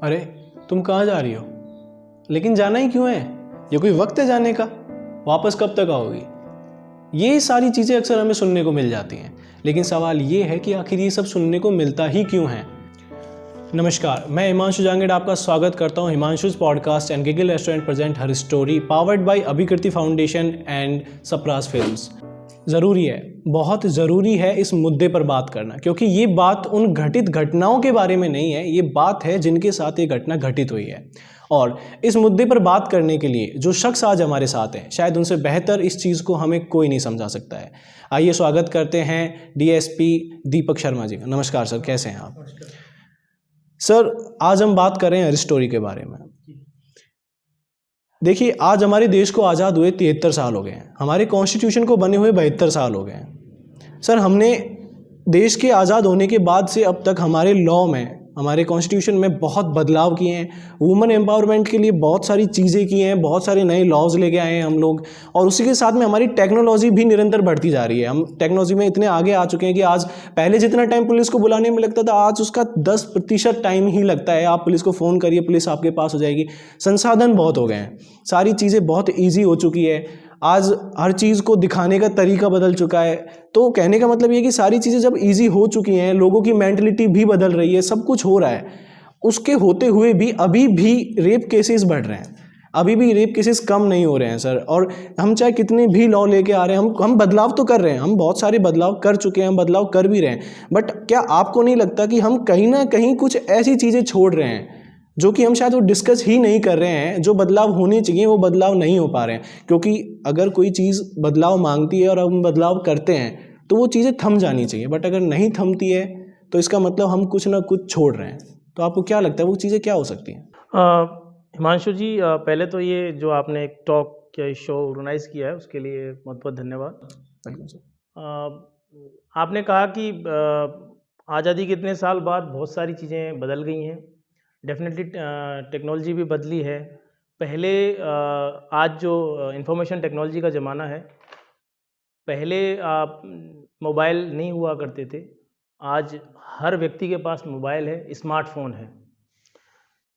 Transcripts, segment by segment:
अरे तुम कहाँ जा रही हो? लेकिन जाना ही क्यों है? ये कोई वक्त है जाने का? वापस कब तक आओगी? ये सारी चीज़ें अक्सर हमें सुनने को मिल जाती हैं, लेकिन सवाल ये है कि आखिर ये सब सुनने को मिलता ही क्यों है? नमस्कार, मैं हिमांशु जांगेड़ आपका स्वागत करता हूँ Himanshu's podcast and Giggle restaurant present her story powered by Abhikriti foundation and सप्रास फिल्म्स। ज़रूरी है, बहुत ज़रूरी है इस मुद्दे पर बात करना, क्योंकि ये बात उन घटित घटनाओं के बारे में नहीं है, ये बात है जिनके साथ ये घटना घटित हुई है। और इस मुद्दे पर बात करने के लिए जो शख्स आज हमारे साथ हैं, शायद उनसे बेहतर इस चीज़ को हमें कोई नहीं समझा सकता है। आइए स्वागत करते हैं डीएसपी दीपक शर्मा जी का। नमस्कार सर, कैसे हैं आप? सर, आज हम बात कर रहे हैं हर स्टोरी के बारे में। देखिए, आज हमारे देश को आज़ाद हुए 73 साल हो गए हैं, हमारे कॉन्स्टिट्यूशन को बने हुए 72 साल हो गए हैं। सर, हमने देश के आज़ाद होने के बाद से अब तक हमारे लॉ में, हमारे कॉन्स्टिट्यूशन में बहुत बदलाव किए हैं। वुमेन एम्पावरमेंट के लिए बहुत सारी चीज़ें की हैं, बहुत सारे नए लॉज लेके आए हैं हम लोग। और उसी के साथ में हमारी टेक्नोलॉजी भी निरंतर बढ़ती जा रही है। हम टेक्नोलॉजी में इतने आगे आ चुके हैं कि आज पहले जितना टाइम पुलिस को बुलाने में लगता था, आज उसका 10% टाइम ही लगता है। आप पुलिस को फ़ोन करिए, पुलिस आपके पास हो जाएगी। संसाधन बहुत हो गए हैं, सारी चीज़ें बहुत ईजी हो चुकी है। आज हर चीज़ को दिखाने का तरीका बदल चुका है। तो कहने का मतलब ये कि सारी चीज़ें जब इजी हो चुकी हैं, लोगों की मेंटलिटी भी बदल रही है, सब कुछ हो रहा है, उसके होते हुए भी अभी भी रेप केसेस बढ़ रहे हैं, अभी भी रेप केसेस कम नहीं हो रहे हैं सर। और हम चाहे कितने भी लॉ लेके आ रहे हैं, हम बदलाव तो कर रहे हैं, हम बहुत सारे बदलाव कर चुके हैं, हम बदलाव कर भी रहे हैं। बट क्या आपको नहीं लगता कि हम कहीं ना कहीं कुछ ऐसी चीज़ें छोड़ रहे हैं जो कि हम शायद वो डिस्कस ही नहीं कर रहे हैं? जो बदलाव होने चाहिए वो बदलाव नहीं हो पा रहे हैं, क्योंकि अगर कोई चीज़ बदलाव मांगती है और हम बदलाव करते हैं तो वो चीज़ें थम जानी चाहिए। बट अगर नहीं थमती है तो इसका मतलब हम कुछ ना कुछ छोड़ रहे हैं। तो आपको क्या लगता है वो चीज़ें क्या हो सकती हैं? हिमांशु जी, पहले तो ये जो आपने एक टॉक या शो ऑर्गेनाइज किया है उसके लिए बहुत बहुत धन्यवाद। Welcome sir. आपने कहा कि आज़ादी के इतने साल बाद बहुत सारी चीज़ें बदल गई हैं। डेफिनेटली टेक्नोलॉजी भी बदली है। पहले आज जो इंफॉर्मेशन टेक्नोलॉजी का ज़माना है, पहले आप मोबाइल नहीं हुआ करते थे। आज हर व्यक्ति के पास मोबाइल है, स्मार्टफ़ोन है।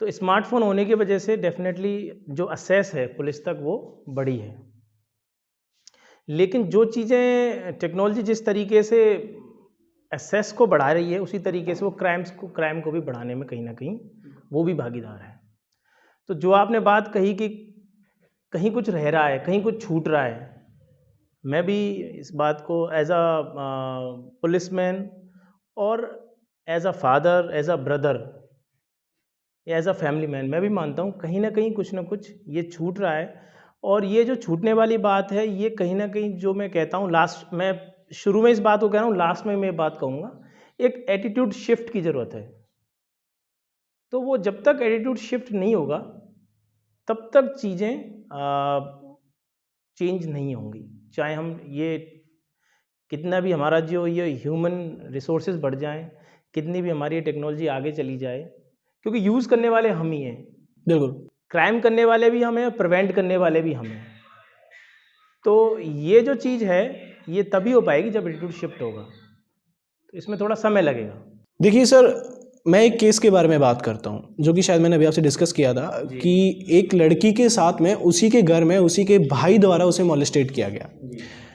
तो स्मार्टफ़ोन होने की वजह से डेफ़िनेटली जो एक्सेस है पुलिस तक वो बढ़ी है। लेकिन जो चीज़ें टेक्नोलॉजी जिस तरीके से एक्सेस को बढ़ा रही है, उसी तरीके से वो क्राइम को भी बढ़ाने में कहीं न कहीं वो भी भागीदार है। तो जो आपने बात कही कि कहीं कुछ रह रहा है, कहीं कुछ छूट रहा है, मैं भी इस बात को एज़ पुलिसमैन और as a father, as a brother या एज़ अ फैमिली मैन मैं भी मानता हूँ कहीं न कहीं कुछ न कुछ ये छूट रहा है। और ये जो छूटने वाली बात है, ये कहीं न कहीं जो मैं कहता हूँ, लास्ट मैं शुरू में इस बात को कह रहा हूँ, लास्ट में मैं बात कहूँगा, एक एटीट्यूड शिफ्ट की ज़रूरत है। तो वो जब तक एटीट्यूड शिफ्ट नहीं होगा, तब तक चीज़ें चेंज नहीं होंगी। चाहे हम ये कितना भी हमारा जो ये ह्यूमन रिसोर्सेज बढ़ जाएँ, कितनी भी हमारी ये टेक्नोलॉजी आगे चली जाए, क्योंकि यूज़ करने वाले हम ही हैं। बिल्कुल। क्राइम करने वाले भी हम हैं, प्रिवेंट करने वाले भी हम हैं। तो ये जो चीज़ है, ये तभी हो पाएगी जब एटीट्यूड शिफ्ट होगा। तो इसमें थोड़ा समय लगेगा। देखिए सर, मैं एक केस के बारे में बात करता हूँ जो कि शायद मैंने अभी आपसे डिस्कस किया था कि एक लड़की के साथ में उसी के घर में उसी के भाई द्वारा उसे मोलेस्टेट किया गया।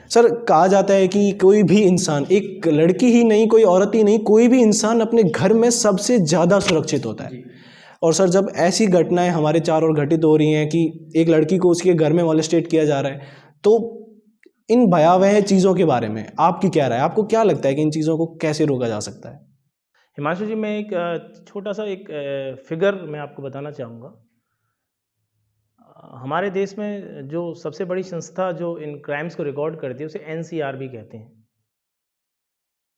सर, कहा जाता है कि कोई भी इंसान, एक लड़की ही नहीं, कोई औरत ही नहीं, कोई भी इंसान अपने घर में सबसे ज़्यादा सुरक्षित होता है। और सर, जब ऐसी घटनाएं हमारे चारों ओर घटित हो रही हैं कि एक लड़की को उसके घर में मोलेस्टेट किया जा रहा है, तो इन भयावह चीज़ों के बारे में आपकी क्या राय है? आपको क्या लगता है कि इन चीज़ों को कैसे रोका जा सकता है? हिमांशु जी, मैं एक छोटा-सा एक फिगर मैं आपको बताना चाहूँगा। हमारे देश में जो सबसे बड़ी संस्था जो इन क्राइम्स को रिकॉर्ड करती है, उसे एनसीआरबी कहते हैं,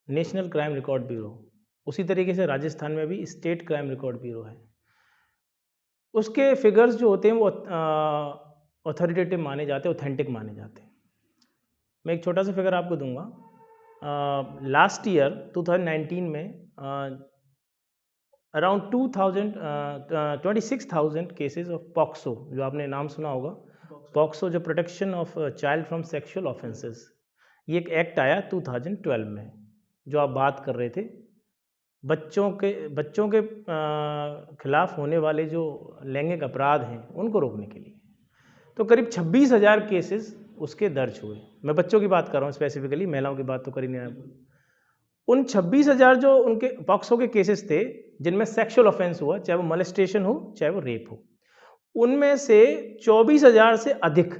नेशनल क्राइम रिकॉर्ड ब्यूरो। उसी तरीके से राजस्थान में भी स्टेट क्राइम रिकॉर्ड ब्यूरो है। उसके फिगर्स जो होते हैं वो ऑथोरिटेटिव माने जाते हैं, ऑथेंटिक माने जाते हैं। मैं एक छोटा सा फिगर आपको दूंगा। लास्ट ईयर 2019 में अराउंड 26,000 केसेस ऑफ पॉक्सो, जो आपने नाम सुना होगा, पॉक्सो जो protection of child from sexual offences, ये एक एक्ट आया 2012 में, जो आप बात कर रहे थे। बच्चों के खिलाफ होने वाले जो लैंगिक अपराध हैं उनको रोकने के लिए। तो करीब 26,000 केसेस उसके दर्ज हुए। मैं बच्चों की बात कर रहा हूँ स्पेसिफिकली, महिलाओं की बात तो कर ही नहीं रहा। उन 26,000 जो उनके पॉक्सो के केसेस थे जिनमें सेक्सुअल ऑफेंस हुआ, चाहे वो मोलेस्टेशन हो चाहे वो रेप हो, उनमें से 24,000 से अधिक,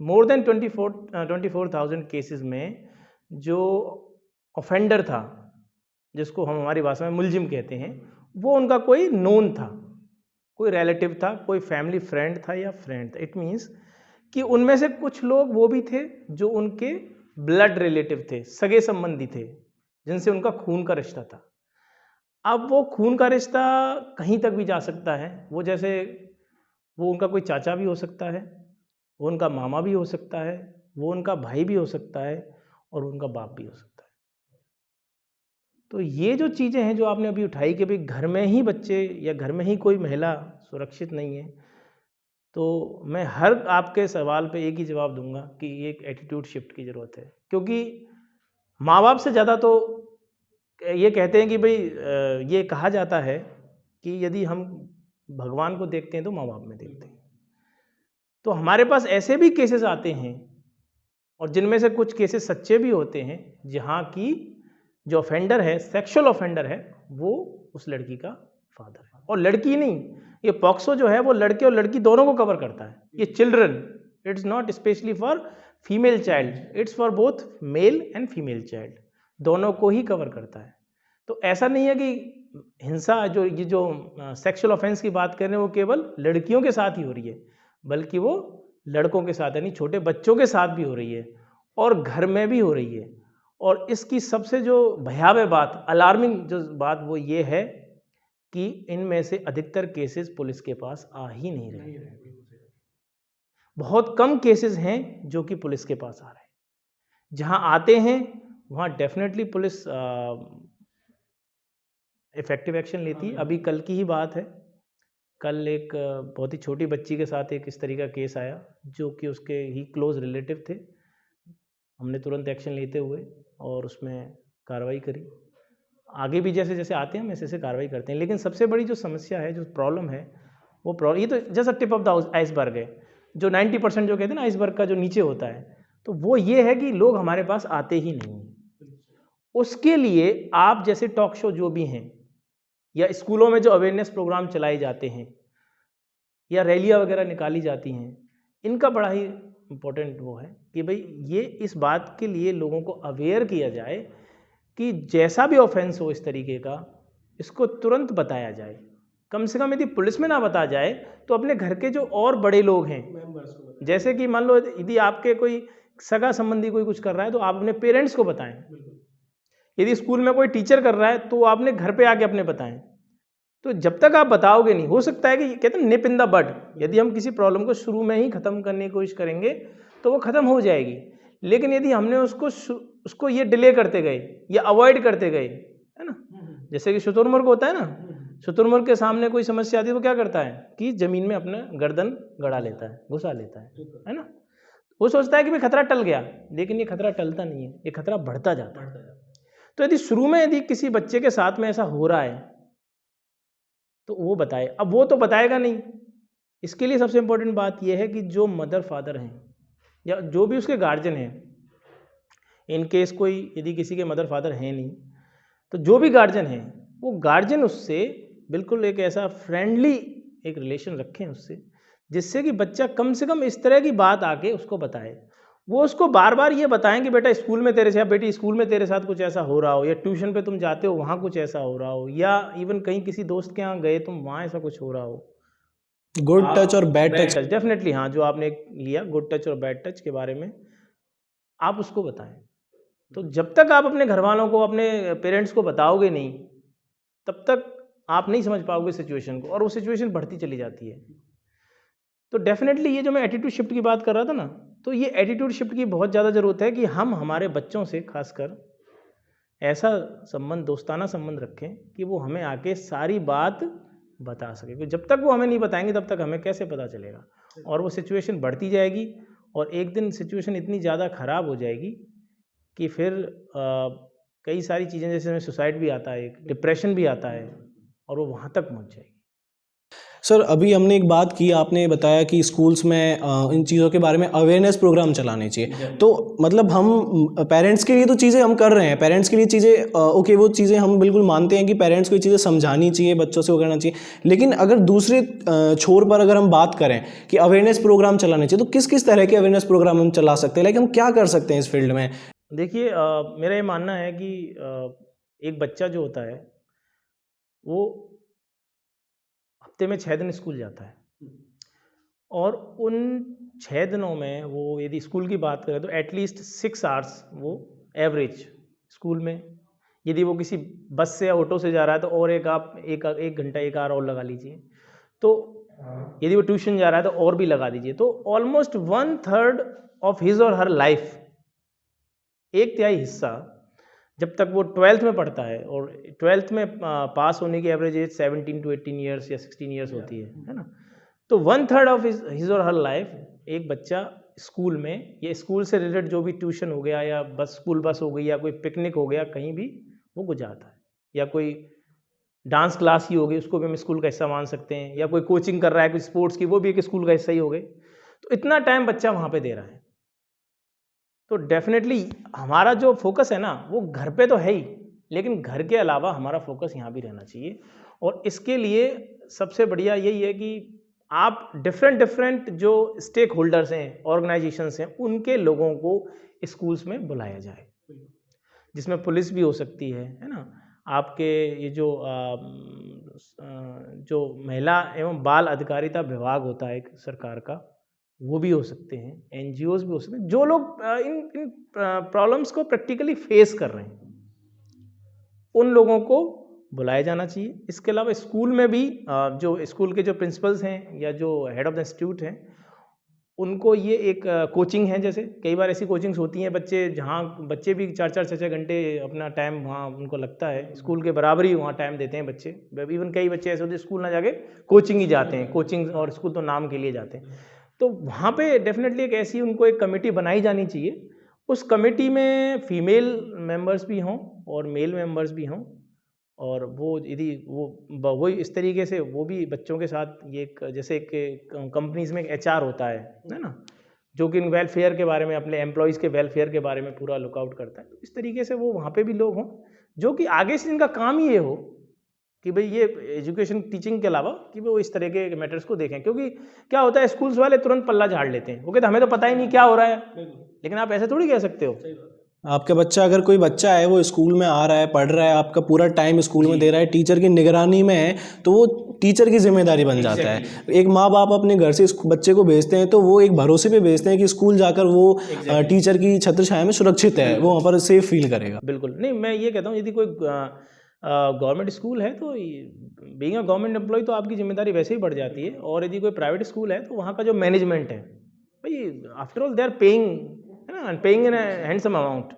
मोर देन 24,000 केसेस में जो ऑफेंडर था, जिसको हम हमारी भाषा में मुलजिम कहते हैं, वो उनका कोई नोन था, कोई रिलेटिव था, कोई फैमिली फ्रेंड था या फ्रेंड था। इट मीन्स कि उनमें से कुछ लोग वो भी थे जो उनके ब्लड रिलेटिव थे, सगे संबंधी थे, जिनसे उनका खून का रिश्ता था। अब वो खून का रिश्ता कहीं तक भी जा सकता है। वो जैसे वो उनका कोई चाचा भी हो सकता है, वो उनका मामा भी हो सकता है, वो उनका भाई भी हो सकता है और उनका बाप भी हो सकता है। तो ये जो चीज़ें हैं जो आपने अभी उठाई कि भाई घर में ही बच्चे या घर में ही कोई महिला सुरक्षित नहीं है, तो मैं हर आपके सवाल पे एक ही जवाब दूंगा कि एक एटीट्यूड शिफ्ट की ज़रूरत है। क्योंकि माँ बाप से ज़्यादा तो ये कहते हैं कि भाई ये कहा जाता है कि यदि हम भगवान को देखते हैं तो माँ बाप में देखते हैं। तो हमारे पास ऐसे भी केसेस आते हैं और जिनमें से कुछ केसेस सच्चे भी होते हैं जहाँ की जो ऑफेंडर है, सेक्सुअल ऑफेंडर है, वो उस लड़की का फादर है। और लड़की नहीं, ये पॉक्सो जो है वो लड़के और लड़की दोनों को कवर करता है। ये children, it's not specially for female child, it's for both male and female child, दोनों को ही कवर करता है। तो ऐसा नहीं है कि हिंसा जो ये जो सेक्सुअल ऑफेंस की बात कर रहे हैं वो केवल लड़कियों के साथ ही हो रही है, बल्कि वो लड़कों के साथ यानी छोटे बच्चों के साथ भी हो रही है और घर में भी हो रही है। और इसकी सबसे जो भयावह बात, अलार्मिंग जो बात, वो ये है कि इनमें से अधिकतर केसेस पुलिस के पास आ ही नहीं रहे। बहुत कम केसेस हैं जो कि पुलिस के पास आ रहे हैं। जहां आते हैं वहां डेफिनेटली पुलिस इफेक्टिव एक्शन लेती है। अभी कल की ही बात है, कल एक बहुत ही छोटी बच्ची के साथ एक इस तरीका केस आया जो कि उसके ही क्लोज रिलेटिव थे। हमने तुरंत एक्शन लेते हुए और उसमें कार्रवाई करी। आगे भी जैसे जैसे आते हैं हम ऐसे ऐसे कार्रवाई करते हैं। लेकिन सबसे बड़ी जो समस्या है, जो प्रॉब्लम है, वो प्रॉब्लम, ये तो just tip of the iceberg है। जो 90% जो कहते हैं ना आइसबर्ग का जो नीचे होता है, तो वो ये है कि लोग हमारे पास आते ही नहीं। उसके लिए आप जैसे टॉक शो जो भी हैं या स्कूलों में जो अवेयरनेस प्रोग्राम चलाए जाते हैं या रैलियाँ वगैरह निकाली जाती हैं, इनका बड़ा ही इम्पोर्टेंट वो है कि भाई ये इस बात के लिए लोगों को अवेयर किया जाए कि जैसा भी ऑफेंस हो इस तरीके का, इसको तुरंत बताया जाए। कम से कम यदि पुलिस में ना बताया जाए तो अपने घर के जो और बड़े लोग हैं, जैसे कि मान लो यदि आपके कोई सगा संबंधी कोई कुछ कर रहा है तो आप अपने पेरेंट्स को बताएं। यदि स्कूल में कोई टीचर कर रहा है तो आपने घर पे आके अपने बताएं। तो जब तक आप बताओगे नहीं, हो सकता है कि कहते हैं निप इन द बड, यदि हम किसी प्रॉब्लम को शुरू में ही ख़त्म करने की कोशिश करेंगे तो वो ख़त्म हो जाएगी। लेकिन यदि हमने उसको ये डिले करते गए या अवॉइड करते गए, है ना, जैसे कि शुतुरमुर्ग होता है ना, शुतुरमुर्ग के सामने कोई समस्या आती है तो क्या करता है कि ज़मीन में अपना गर्दन गड़ा लेता है, घुसा लेता है ना। वो सोचता है कि भाई खतरा टल गया, लेकिन ये खतरा टलता नहीं है, ये खतरा बढ़ता जाता है। तो यदि शुरू में यदि किसी बच्चे के साथ में ऐसा हो रहा है तो वो बताए। अब वो तो बताएगा नहीं, इसके लिए सबसे इम्पोर्टेंट बात यह है कि जो मदर फादर हैं या जो भी उसके गार्जियन हैं, इन केस कोई यदि किसी के मदर फादर हैं नहीं, तो जो भी गार्जियन हैं वो गार्जियन उससे बिल्कुल एक ऐसा फ्रेंडली एक रिलेशन रखें उससे, जिससे कि बच्चा कम से कम इस तरह की बात आके उसको बताए। वो उसको बार बार ये बताएं कि बेटा स्कूल में तेरे से, या बेटी स्कूल में तेरे साथ कुछ ऐसा हो रहा हो, या ट्यूशन पे तुम जाते हो वहाँ कुछ ऐसा हो रहा हो, या इवन कहीं किसी दोस्त के यहाँ गए तुम वहाँ ऐसा कुछ हो रहा हो। गुड टच और बैड टच, डेफिनेटली हाँ, जो आपने लिया गुड टच और बैड टच के बारे में आप उसको बताएं। तो जब तक आप अपने घर वालों को, अपने पेरेंट्स को बताओगे नहीं, तब तक आप नहीं समझ पाओगे सिचुएशन को, और वो सिचुएशन बढ़ती चली जाती है। तो डेफिनेटली ये जो मैं एटीट्यूड शिफ्ट की बात कर रहा था ना, तो ये एटीट्यूड शिफ्ट की बहुत ज़्यादा ज़रूरत है कि हम हमारे बच्चों से खासकर ऐसा संबंध, दोस्ताना संबंध रखें कि वो हमें आके सारी बात बता सके। क्योंकि जब तक वो हमें नहीं बताएंगे तब तक हमें कैसे पता चलेगा, और वो सिचुएशन बढ़ती जाएगी और एक दिन सिचुएशन इतनी ज़्यादा ख़राब हो जाएगी कि फिर कई सारी चीज़ें, जैसे में सुसाइड भी आता है, डिप्रेशन भी आता है, और वो वहाँ तक पहुँच जाएगी। सर अभी हमने एक बात की, आपने बताया कि स्कूल्स में इन चीज़ों के बारे में अवेयरनेस प्रोग्राम चलाने चाहिए। तो मतलब हम पेरेंट्स के लिए तो चीज़ें हम कर रहे हैं, पेरेंट्स के लिए चीज़ें ओके, वो चीज़ें हम बिल्कुल मानते हैं कि पेरेंट्स को ये चीज़ें समझानी चाहिए, बच्चों से वो करना चाहिए। लेकिन अगर दूसरे छोर पर अगर हम बात करें कि अवेयरनेस प्रोग्राम चलाने चाहिए, तो किस किस तरह के अवेयरनेस प्रोग्राम हम चला सकते हैं, लाइक हम क्या कर सकते हैं इस फील्ड में? देखिए, मेरा ये मानना है कि एक बच्चा जो होता है वो हफ्ते में 6 दिन स्कूल जाता है, और उन 6 दिनों में वो यदि स्कूल की बात करें तो एटलीस्ट 6 आवर्स वो एवरेज स्कूल में, यदि वो किसी बस से या ऑटो से जा रहा है तो और एक घंटा 1 आवर और लगा लीजिए। तो यदि वो ट्यूशन जा रहा है तो और भी लगा दीजिए। तो ऑलमोस्ट 1/3 ऑफ हिज और हर लाइफ, 1/3 हिस्सा, जब तक वो 12th में पढ़ता है, और 12th में पास होने की एवरेज एज 17 to 18 ईयर्स या 16 ईयर्स होती है ना। तो 1/3 ऑफ हिज और हर लाइफ एक बच्चा स्कूल में, या स्कूल से रिलेटेड जो भी ट्यूशन हो गया, या बस स्कूल बस हो गई, या कोई पिकनिक हो गया, कहीं भी वो गुजारता है, या कोई डांस क्लास ही हो गई, उसको भी हम स्कूल का हिस्सा मान सकते हैं, या कोई कोचिंग कर रहा है कुछ स्पोर्ट्स की, वो भी एक स्कूल का हिस्सा ही हो गई। तो इतना टाइम बच्चा वहाँ पे दे रहा है, तो डेफिनेटली हमारा जो फोकस है ना वो घर पे तो है ही, लेकिन घर के अलावा हमारा फोकस यहाँ भी रहना चाहिए। और इसके लिए सबसे बढ़िया यही है कि आप डिफरेंट जो स्टेक होल्डर्स हैं, ऑर्गेनाइजेशंस हैं, उनके लोगों को स्कूल्स में बुलाया जाए, जिसमें पुलिस भी हो सकती है ना, आपके ये जो महिला एवं बाल अधिकारिता विभाग होता है एक सरकार का, वो भी हो सकते हैं, एनजीओज भी हो सकते हैं, जो लोग इन प्रॉब्लम्स को प्रैक्टिकली फेस कर रहे हैं, उन लोगों को बुलाया जाना चाहिए। इसके अलावा स्कूल में भी जो स्कूल के जो प्रिंसिपल्स हैं या जो हेड ऑफ द इंस्टीट्यूट हैं, उनको ये एक कोचिंग है, जैसे कई बार ऐसी कोचिंग्स होती हैं जहाँ बच्चे भी 4-4 6-6 घंटे अपना टाइम वहाँ उनको लगता है, स्कूल के बराबर ही वहाँ टाइम देते हैं बच्चे। इवन कई बच्चे ऐसे होते हैं स्कूल ना जाके कोचिंग ही जाते हैं, कोचिंग और स्कूल तो नाम के लिए जाते हैं। तो वहाँ पे डेफिनेटली एक ऐसी उनको एक कमेटी बनाई जानी चाहिए, उस कमेटी में फीमेल मेंबर्स भी हों और मेल मेंबर्स भी हों, और वो यदि वो इस तरीके से वो भी बच्चों के साथ, ये एक जैसे एक कंपनीज में एक एचआर होता है ना, जो कि वेलफेयर के बारे में, अपने एम्प्लॉयज़ के वेलफेयर के बारे में पूरा लुकआउट करता है। तो इस तरीके से वो वहाँ पे भी लोग हों, जो कि आगे से इनका काम ही ये हो कि भाई ये एजुकेशन टीचिंग के अलावा कि वो इस तरह के मैटर्स को देखें। क्योंकि क्या होता है, स्कूल्स वाले तुरंत पल्ला झाड़ लेते हैं, वो कहते हमें तो पता ही नहीं क्या हो रहा है, लेकिन आप ऐसे थोड़ी कह सकते हो। आपका बच्चा, अगर कोई बच्चा है वो स्कूल में आ रहा है, पढ़ रहा है, आपका पूरा टाइम स्कूल में दे रहा है, टीचर की निगरानी में है, तो वो टीचर की जिम्मेदारी बन जाता है। एक माँ बाप अपने घर से बच्चे को भेजते हैं तो वो एक भरोसे पे भेजते हैं कि स्कूल जाकर वो टीचर की छत्र छाया में सुरक्षित है, वो वहाँ पर सेफ फील करेगा। बिल्कुल नहीं, मैं ये कहता हूँ यदि कोई गवर्नमेंट स्कूल है तो बीइंग अ गवर्नमेंट एम्प्लॉय तो आपकी जिम्मेदारी वैसे ही बढ़ जाती है, और यदि कोई प्राइवेट स्कूल है तो वहाँ का जो मैनेजमेंट है, भाई after all they are paying, है ना, पेइंग इन हैंडसम अमाउंट,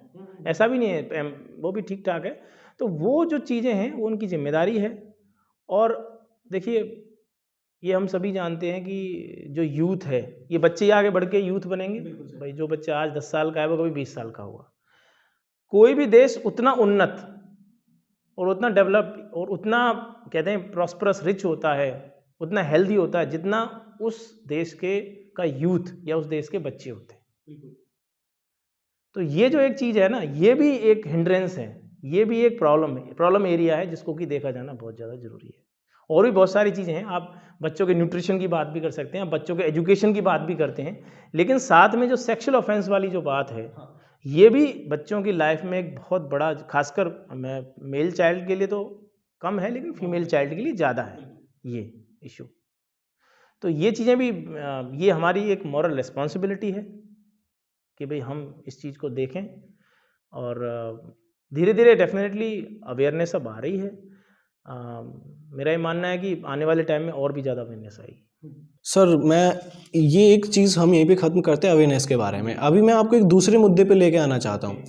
ऐसा भी नहीं है, वो भी ठीक ठाक है। तो वो जो चीज़ें हैं वो उनकी जिम्मेदारी है। और देखिए, ये हम सभी जानते हैं कि जो यूथ है, ये बच्चे ही आगे बढ़ के यूथ बनेंगे। भाई जो बच्चा आज 10 साल का है वो कभी 20 साल का होगा। कोई भी देश उतना उन्नत और उतना डेवलप और उतना कहते हैं प्रॉस्परस रिच होता है, उतना हेल्दी होता है, जितना उस देश का यूथ या उस देश के बच्चे होते हैं। तो ये जो एक चीज़ है ना, ये भी एक हिंड्रेंस है, ये भी एक प्रॉब्लम एरिया है, जिसको कि देखा जाना बहुत ज़्यादा ज़रूरी है। और भी बहुत सारी चीज़ें हैं, आप बच्चों के न्यूट्रिशन की बात भी कर सकते हैं, आप बच्चों के एजुकेशन की बात भी करते हैं, लेकिन साथ में जो सेक्सुअल ऑफेंस वाली जो बात है, ये भी बच्चों की लाइफ में एक बहुत बड़ा, खासकर मेल चाइल्ड के लिए तो कम है, लेकिन फीमेल चाइल्ड के लिए ज़्यादा है ये इशू। तो ये चीज़ें भी, ये हमारी एक मॉरल रिस्पॉन्सिबिलिटी है कि भाई हम इस चीज़ को देखें, और धीरे धीरे डेफिनेटली अवेयरनेस अब आ रही है। मेरा ये मानना है कि आने वाले टाइम में और भी ज़्यादा अवेयरनेस आएगी। सर, मैं ये एक चीज़ हम यहीं पे ख़त्म करते हैं अवेयरनेस के बारे में। अभी मैं आपको एक दूसरे मुद्दे पे लेके आना चाहता हूँ।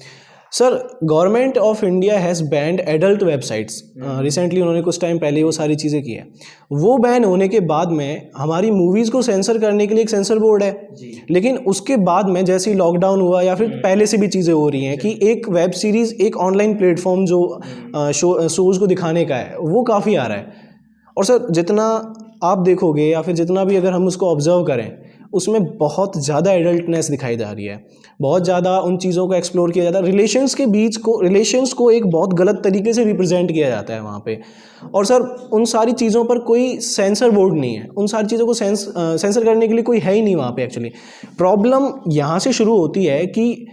Sir government of India has band adult websites. Recently उन्होंने कुछ टाइम पहले वो सारी चीज़ें की है। वो बैन होने के बाद में हमारी मूवीज़ को सेंसर करने के लिए एक सेंसर बोर्ड है, लेकिन उसके बाद में जैसे ही लॉकडाउन हुआ या फिर पहले से भी चीज़ें हो रही हैं कि एक वेब सीरीज़, एक ऑनलाइन प्लेटफॉर्म जो शोज़ को दिखाने का है वो काफ़ी आ रहा है। और सर जितना आप देखोगे या फिर जितना भी अगर हम उसको ऑब्जर्व करें, उसमें बहुत ज़्यादा एडल्टनेस दिखाई जा रही है, बहुत ज़्यादा उन चीज़ों को एक्सप्लोर किया जाता है, रिलेशंस को एक बहुत गलत तरीके से रिप्रेजेंट किया जाता है वहाँ पे। और सर उन सारी चीज़ों पर कोई सेंसर बोर्ड नहीं है, उन सारी चीज़ों को सेंसर करने के लिए कोई है ही नहीं वहाँ पे। एक्चुअली प्रॉब्लम यहाँ से शुरू होती है कि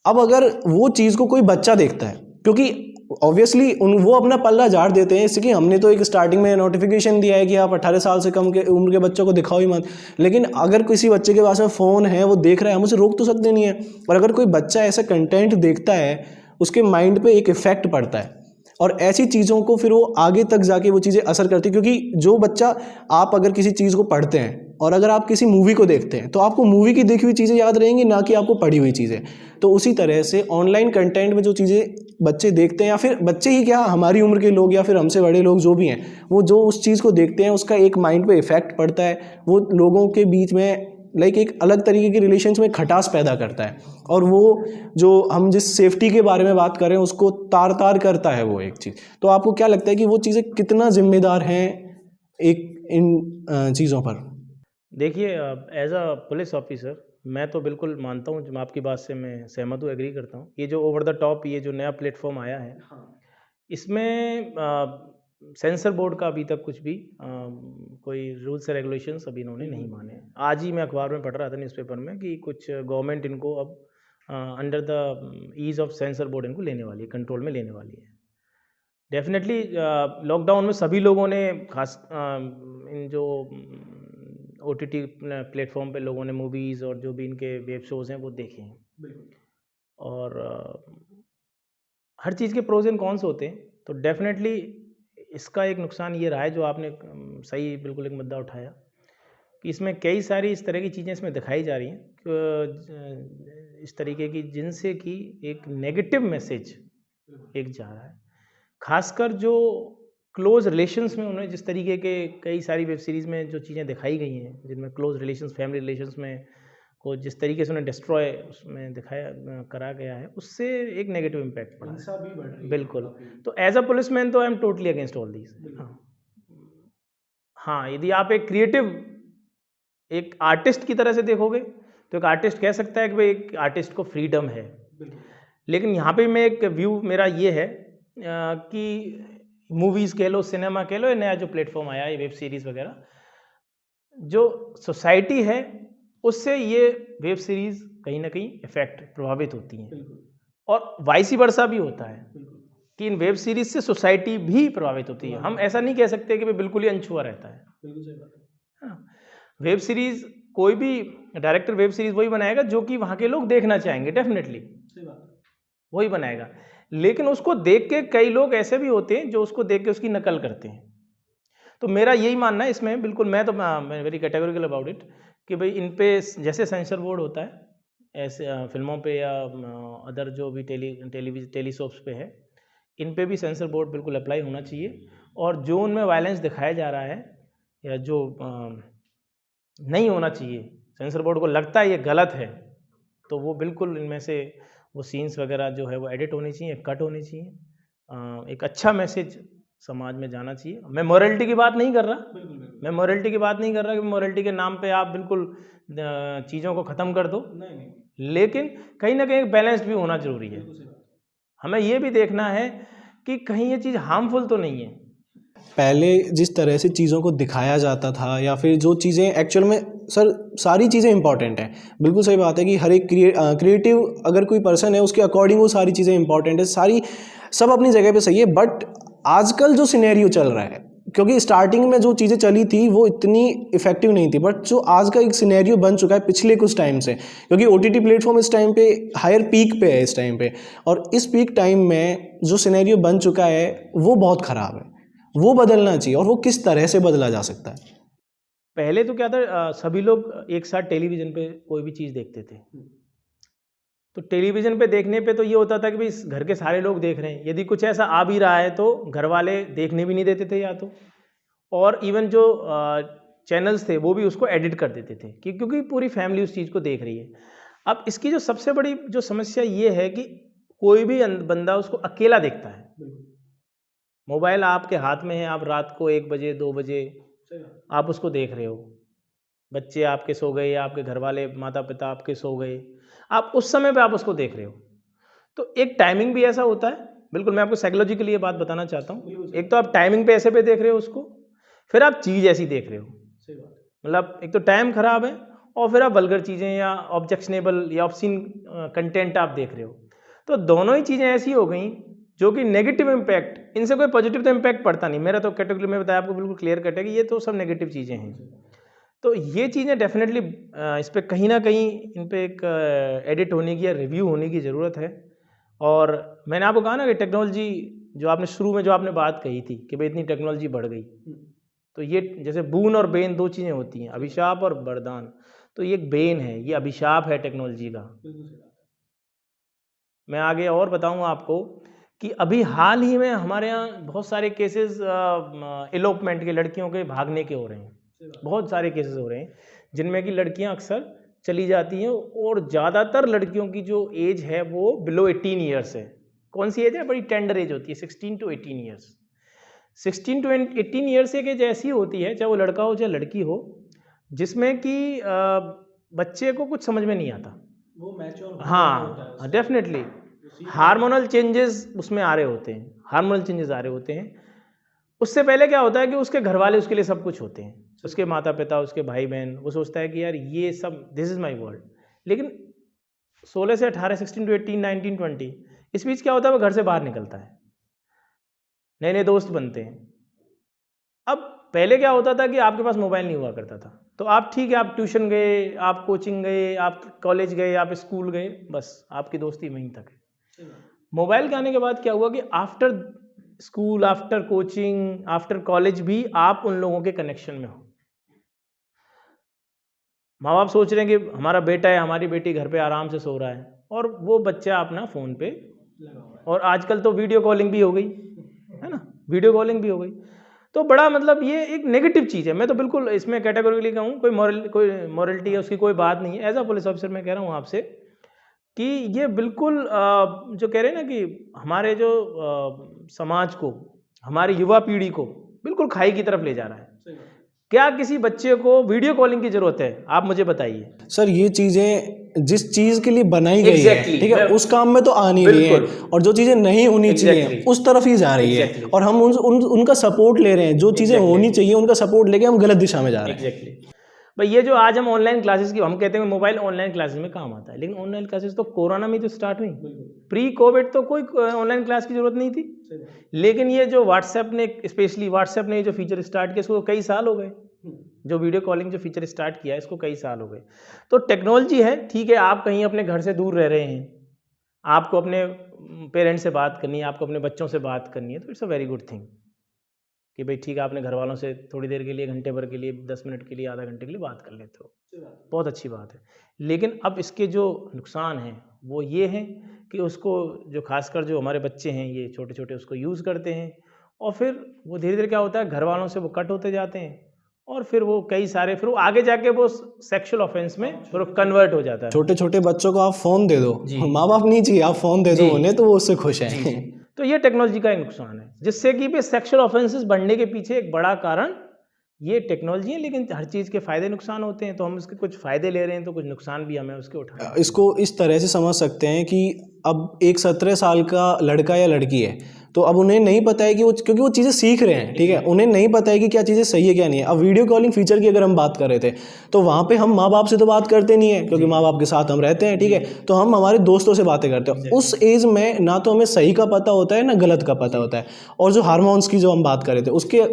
अब अगर वो चीज़ को कोई बच्चा देखता है, क्योंकि ऑब्वियसली वो अपना पल्ला झाड़ देते हैं, इससे कि हमने तो एक स्टार्टिंग में नोटिफिकेशन दिया है कि आप 18 साल से कम के उम्र के बच्चों को दिखाओ ही मत, लेकिन अगर किसी बच्चे के पास में फ़ोन है, वो देख रहा है, हम उसे रोक तो सकते नहीं है। और अगर कोई बच्चा ऐसा कंटेंट देखता है, उसके माइंड पे एक इफ़ेक्ट पड़ता है और ऐसी चीज़ों को फिर वो आगे तक जाके वो चीज़ें असर करती है। क्योंकि जो बच्चा, आप अगर किसी चीज़ को पढ़ते हैं और अगर आप किसी मूवी को देखते हैं, तो आपको मूवी की देखी हुई चीज़ें याद रहेंगी, ना कि आपको पढ़ी हुई चीज़ें। तो उसी तरह से ऑनलाइन कंटेंट में जो चीज़ें बच्चे देखते हैं, या फिर बच्चे ही क्या, हमारी उम्र के लोग या फिर हमसे बड़े लोग जो भी हैं, वो जो उस चीज़ को देखते हैं उसका एक माइंड पे इफ़ेक्ट पड़ता है, वो लोगों के बीच में एक अलग तरीके के रिलेशंस में खटास पैदा करता है, और वो जो हम जिस सेफ्टी के बारे में बात कर रहे हैं उसको तार तार करता है वो एक चीज़। तो आपको क्या लगता है कि वो चीज़ें कितना जिम्मेदार हैं एक इन चीज़ों पर? देखिए, एज अ पुलिस ऑफिसर मैं तो बिल्कुल मानता हूँ, जो आपकी बात से मैं सहमत हूँ, एग्री करता हूँ। ये जो ओवर द टॉप, ये जो नया प्लेटफॉर्म आया है, इसमें सेंसर बोर्ड का अभी तक कुछ भी कोई रूल्स एंड रेगुलेशंस अभी इन्होंने नहीं माने हैं। आज ही मैं अखबार में पढ़ रहा था, न्यूज़पेपर में, कि कुछ गवर्नमेंट इनको अब under the ease of censor board इनको लेने वाली है, कंट्रोल में लेने वाली है। डेफिनेटली लॉकडाउन में सभी लोगों ने, खास इन जो OTT प्लेटफॉर्म पे लोगों ने मूवीज़ और जो भी इनके वेब शोज़ हैं वो देखे हैं। और हर चीज़ के प्रोज एंड कॉन्स होते हैं। तो डेफिनेटली इसका एक नुकसान ये रहा है, जो आपने सही बिल्कुल एक मुद्दा उठाया, कि इसमें कई सारी इस तरह की चीज़ें इसमें दिखाई जा रही हैं इस तरीके की, जिनसे कि एक नेगेटिव मैसेज एक जा रहा है। खासकर जो क्लोज रिलेशंस में उन्होंने जिस तरीके के कई सारी वेब सीरीज़ में जो चीज़ें दिखाई गई हैं, जिनमें क्लोज रिलेशंस, फैमिली रिलेशंस में को जिस तरीके से उन्हें डिस्ट्रॉय उसमें दिखाया करा गया है, उससे एक नेगेटिव इम्पैक्ट पड़ा है। बिल्कुल। तो एज अ पुलिसमैन तो I am totally against all these. हाँ, हाँ, यदि आप एक क्रिएटिव, एक आर्टिस्ट की तरह से देखोगे, तो एक आर्टिस्ट कह सकता है कि भाई एक आर्टिस्ट को फ्रीडम है। लेकिन यहाँ पे मैं एक व्यू मेरा ये है कि मूवीज़ कह लो, सिनेमा कह लो, ये नया जो प्लेटफॉर्म आया है, वेब सीरीज़ वगैरह, जो सोसाइटी है उससे ये वेब सीरीज़ कहीं ना कहीं इफेक्ट प्रभावित होती हैं, और वाइस वर्सा भी होता है कि इन वेब सीरीज़ से सोसाइटी भी प्रभावित होती है। हम ऐसा नहीं कह सकते कि भाई बिल्कुल ही अनछुआ रहता है। हाँ, वेब सीरीज़, कोई भी डायरेक्टर वेब सीरीज़ वही बनाएगा जो कि वहाँ के लोग देखना चाहेंगे, डेफिनेटली वही बनाएगा। लेकिन उसको देख के कई लोग ऐसे भी होते हैं जो उसको देख के उसकी नकल करते हैं। तो मेरा यही मानना है इसमें, बिल्कुल मैं तो वेरी कैटेगोरिकल अबाउट इट, कि भाई इन पे जैसे सेंसर बोर्ड होता है ऐसे फिल्मों पे या अदर जो भी टेलीसोप्स पे है, इन पे भी सेंसर बोर्ड बिल्कुल अप्लाई होना चाहिए। और जो उनमें वायलेंस दिखाया जा रहा है या जो नहीं होना चाहिए, सेंसर बोर्ड को लगता है ये गलत है, तो वो बिल्कुल इनमें से वो सीन्स वगैरह जो है वो एडिट होनी चाहिए, कट होनी चाहिए। एक अच्छा मैसेज समाज में जाना चाहिए। मैं मॉरलिटी की बात नहीं कर रहा, मैं मॉरलिटी की बात नहीं कर रहा कि मॉरलिटी के नाम पे आप बिल्कुल चीज़ों को ख़त्म कर दो, लेकिन कहीं ना कहीं बैलेंस भी होना ज़रूरी है। हमें ये भी देखना है कि कहीं ये चीज़ हार्मफुल तो नहीं है। पहले जिस तरह से चीज़ों को दिखाया जाता था, या फिर जो चीज़ें एक्चुअल में, सर सारी चीज़ें इंपॉर्टेंट हैं, बिल्कुल सही बात है कि हर एक क्रिएटिव अगर कोई पर्सन है उसके अकॉर्डिंग वो सारी चीज़ें इंपॉर्टेंट है, सारी सब अपनी जगह पे सही है। बट आजकल जो सिनेरियो चल रहा है, क्योंकि स्टार्टिंग में जो चीज़ें चली थी वो इतनी इफेक्टिव नहीं थी, बट जो आज का एक सिनेरियो बन चुका है पिछले कुछ टाइम से, क्योंकि OTT प्लेटफॉर्म इस टाइम पे हायर पीक पे है इस टाइम पे, और इस पीक टाइम में जो सिनेरियो बन चुका है वो बहुत ख़राब है, वो बदलना चाहिए। और वो किस तरह से बदला जा सकता है? पहले तो क्या था, सभी लोग एक साथ टेलीविज़न पे कोई भी चीज़ देखते थे। तो टेलीविज़न पे देखने पे तो ये होता था कि भाई इस घर के सारे लोग देख रहे हैं, यदि कुछ ऐसा आ भी रहा है तो घर वाले देखने भी नहीं देते थे या तो, और इवन जो चैनल्स थे वो भी उसको एडिट कर देते थे क्योंकि पूरी फैमिली उस चीज़ को देख रही है। अब इसकी जो सबसे बड़ी जो समस्या ये है कि कोई भी बंदा उसको अकेला देखता है। मोबाइल आपके हाथ में है, आप रात को 1 बजे 2 बजे आप उसको देख रहे हो, बच्चे आपके सो गए, आपके घर वाले माता पिता आपके सो गए, आप उस समय पे आप उसको देख रहे हो। तो एक टाइमिंग भी ऐसा होता है, बिल्कुल मैं आपको साइकोलॉजिकली ये बात बताना चाहता हूँ। एक तो आप टाइमिंग पे ऐसे पे देख रहे हो उसको, फिर आप चीज़ ऐसी देख रहे हो, मतलब एक तो टाइम खराब है और फिर आप वल्गर चीज़ें या ऑब्जेक्शनेबल या ऑब्सीन कंटेंट आप देख रहे हो। तो दोनों ही चीज़ें ऐसी हो गई जो कि नेगेटिव इम्पैक्ट, इनसे कोई पॉजिटिव तो इम्पैक्ट पड़ता नहीं। मेरा तो कैटेगरी में बताया आपको बिल्कुल क्लियर कट है कि ये तो सब नेगेटिव चीज़ें हैं। तो ये चीज़ें डेफिनेटली इस पर कहीं ना कहीं इन पर एक एडिट होने की या रिव्यू होने की ज़रूरत है। और मैंने आपको कहा ना कि टेक्नोलॉजी जो आपने शुरू में जो आपने बात कही थी कि भाई इतनी टेक्नोलॉजी बढ़ गई, तो ये जैसे बून और बेन 2 चीज़ें होती हैं, अभिशाप और वरदान। तो ये एक बेन है, ये अभिशाप है टेक्नोलॉजी का। मैं आगे और बताऊंगा आपको कि अभी हाल ही में हमारे यहाँ बहुत सारे केसेस एलोपमेंट के, लड़कियों के भागने के हो रहे हैं। बहुत सारे केसेस हो रहे हैं जिनमें कि लड़कियां अक्सर चली जाती हैं और ज़्यादातर लड़कियों की जो एज है वो बिलो 18 ईयर्स है। कौन सी एज है? बड़ी टेंडर एज होती है, 16 to 18 ईयर्स। 16 to 18 ईयर्स एक एज ऐसी होती है, चाहे वो लड़का हो चाहे लड़की हो, जिसमें कि बच्चे को कुछ समझ में नहीं आता, वो मैच्योर, हाँ डेफिनेटली हार्मोनल चेंजेस उसमें आ रहे होते हैं, हार्मोनल चेंजेस आ रहे होते हैं। उससे पहले क्या होता है कि उसके घर वाले उसके लिए सब कुछ होते हैं, उसके माता पिता, उसके भाई बहन, वो सोचता है कि यार ये सब दिस इज़ माय वर्ल्ड। लेकिन 16 से 18, 16 to 18, 19, 20 इस बीच क्या होता है, वो घर से बाहर निकलता है, नए नए दोस्त बनते हैं। अब पहले क्या होता था कि आपके पास मोबाइल नहीं हुआ करता था, तो आप ठीक है, आप ट्यूशन गए, आप कोचिंग गए, आप कॉलेज गए, आप स्कूल गए, बस आपकी दोस्ती वहीं तक है। मोबाइल के आने के बाद क्या हुआ कि after school, after coaching, after college भी आप उन लोगों के कनेक्शन में हो। माँ बाप सोच रहे हैं कि हमारा बेटा है, हमारी बेटी घर पे आराम से सो रहा है, और वो बच्चा अपना फ़ोन पे, और आजकल तो वीडियो कॉलिंग भी हो गई है ना, वीडियो कॉलिंग भी हो गई। तो बड़ा मतलब ये एक नेगेटिव चीज़ है। मैं तो बिल्कुल इसमें कैटेगोरिकली कहूँ, कोई मॉरलिटी है उसकी कोई बात नहीं है। एज अ पुलिस ऑफिसर मैं कह रहा हूँ आपसे कि ये बिल्कुल जो कह रहे हैं ना कि हमारे जो समाज को, हमारी युवा पीढ़ी को बिल्कुल खाई की तरफ ले जा रहा है। क्या किसी बच्चे को वीडियो कॉलिंग की जरूरत है? आप मुझे बताइए सर। ये चीज़ें जिस चीज़ के लिए बनाई गई है, ठीक है, उस काम में तो आ नहीं रही है, और जो चीज़ें नहीं होनी चाहिए उस तरफ ही जा रही है, और हम उनका सपोर्ट ले रहे हैं। जो चीज़ें होनी चाहिए उनका सपोर्ट लेके हम गलत दिशा में जा रहे हैं। भाई ये जो आज हम ऑनलाइन क्लासेस की, हम कहते हैं मोबाइल ऑनलाइन क्लासेस में काम आता है, लेकिन ऑनलाइन क्लासेस तो कोरोना में तो स्टार्ट हुई। प्री कोविड तो कोई ऑनलाइन क्लास की जरूरत नहीं थी, लेकिन ये जो व्हाट्सएप ने, स्पेशली व्हाट्सएप ने जो फीचर स्टार्ट किया, इसको कई साल हो गए। जो वीडियो कॉलिंग जो फीचर स्टार्ट किया है, इसको कई साल हो गए। तो टेक्नोलॉजी है, ठीक है, आप कहीं अपने घर से दूर रह रहे हैं, आपको अपने पेरेंट्स से बात करनी है, आपको अपने बच्चों से बात करनी है, तो it's a very good thing कि भाई ठीक है, आपने घर वालों से थोड़ी देर के लिए, घंटे भर के लिए, 10 मिनट के लिए, आधा घंटे के लिए बात कर लेते हो, बहुत अच्छी बात है। लेकिन अब इसके जो नुकसान हैं वो ये हैं कि उसको जो खासकर जो हमारे बच्चे हैं, ये छोटे छोटे, उसको यूज़ करते हैं, और फिर वो धीरे धीरे क्या होता है, घर वालों से वो कट होते जाते हैं, और फिर वो कई सारे, फिर वो आगे जाके वो सेक्सुअल ऑफेंस में फिर कन्वर्ट हो जाता है। छोटे छोटे बच्चों को आप फ़ोन दे दो, माँ बाप नहीं चाहिए, आप फ़ोन दे दो उन्हें, तो वो उससे खुश हैं। तो ये टेक्नोलॉजी का एक नुकसान है, जिससे कि भी सेक्सुअल ऑफेंसेस बढ़ने के पीछे एक बड़ा कारण ये टेक्नोलॉजी है। लेकिन हर चीज़ के फ़ायदे नुकसान होते हैं, तो हम इसके कुछ फ़ायदे ले रहे हैं, तो कुछ नुकसान भी हमें उसके उठाने। इसको इस तरह से समझ सकते हैं कि अब एक 17 साल का लड़का या लड़की है, तो अब उन्हें नहीं पता है कि वो, क्योंकि वो चीज़ें सीख रहे हैं, ठीक है, उन्हें नहीं पता है कि क्या चीज़ें सही है क्या नहीं है। अब वीडियो कॉलिंग फीचर की अगर हम बात कर रहे थे, तो वहाँ पे हम माँ बाप से तो बात करते नहीं है, क्योंकि माँ बाप के साथ हम रहते हैं, ठीक है, तो हम हमारे दोस्तों से बातें करते हैं। उस एज में ना तो हमें सही का पता होता है ना गलत का पता होता है। और जो हार्मोन्स की जो हम बात कर रहे थे, उसके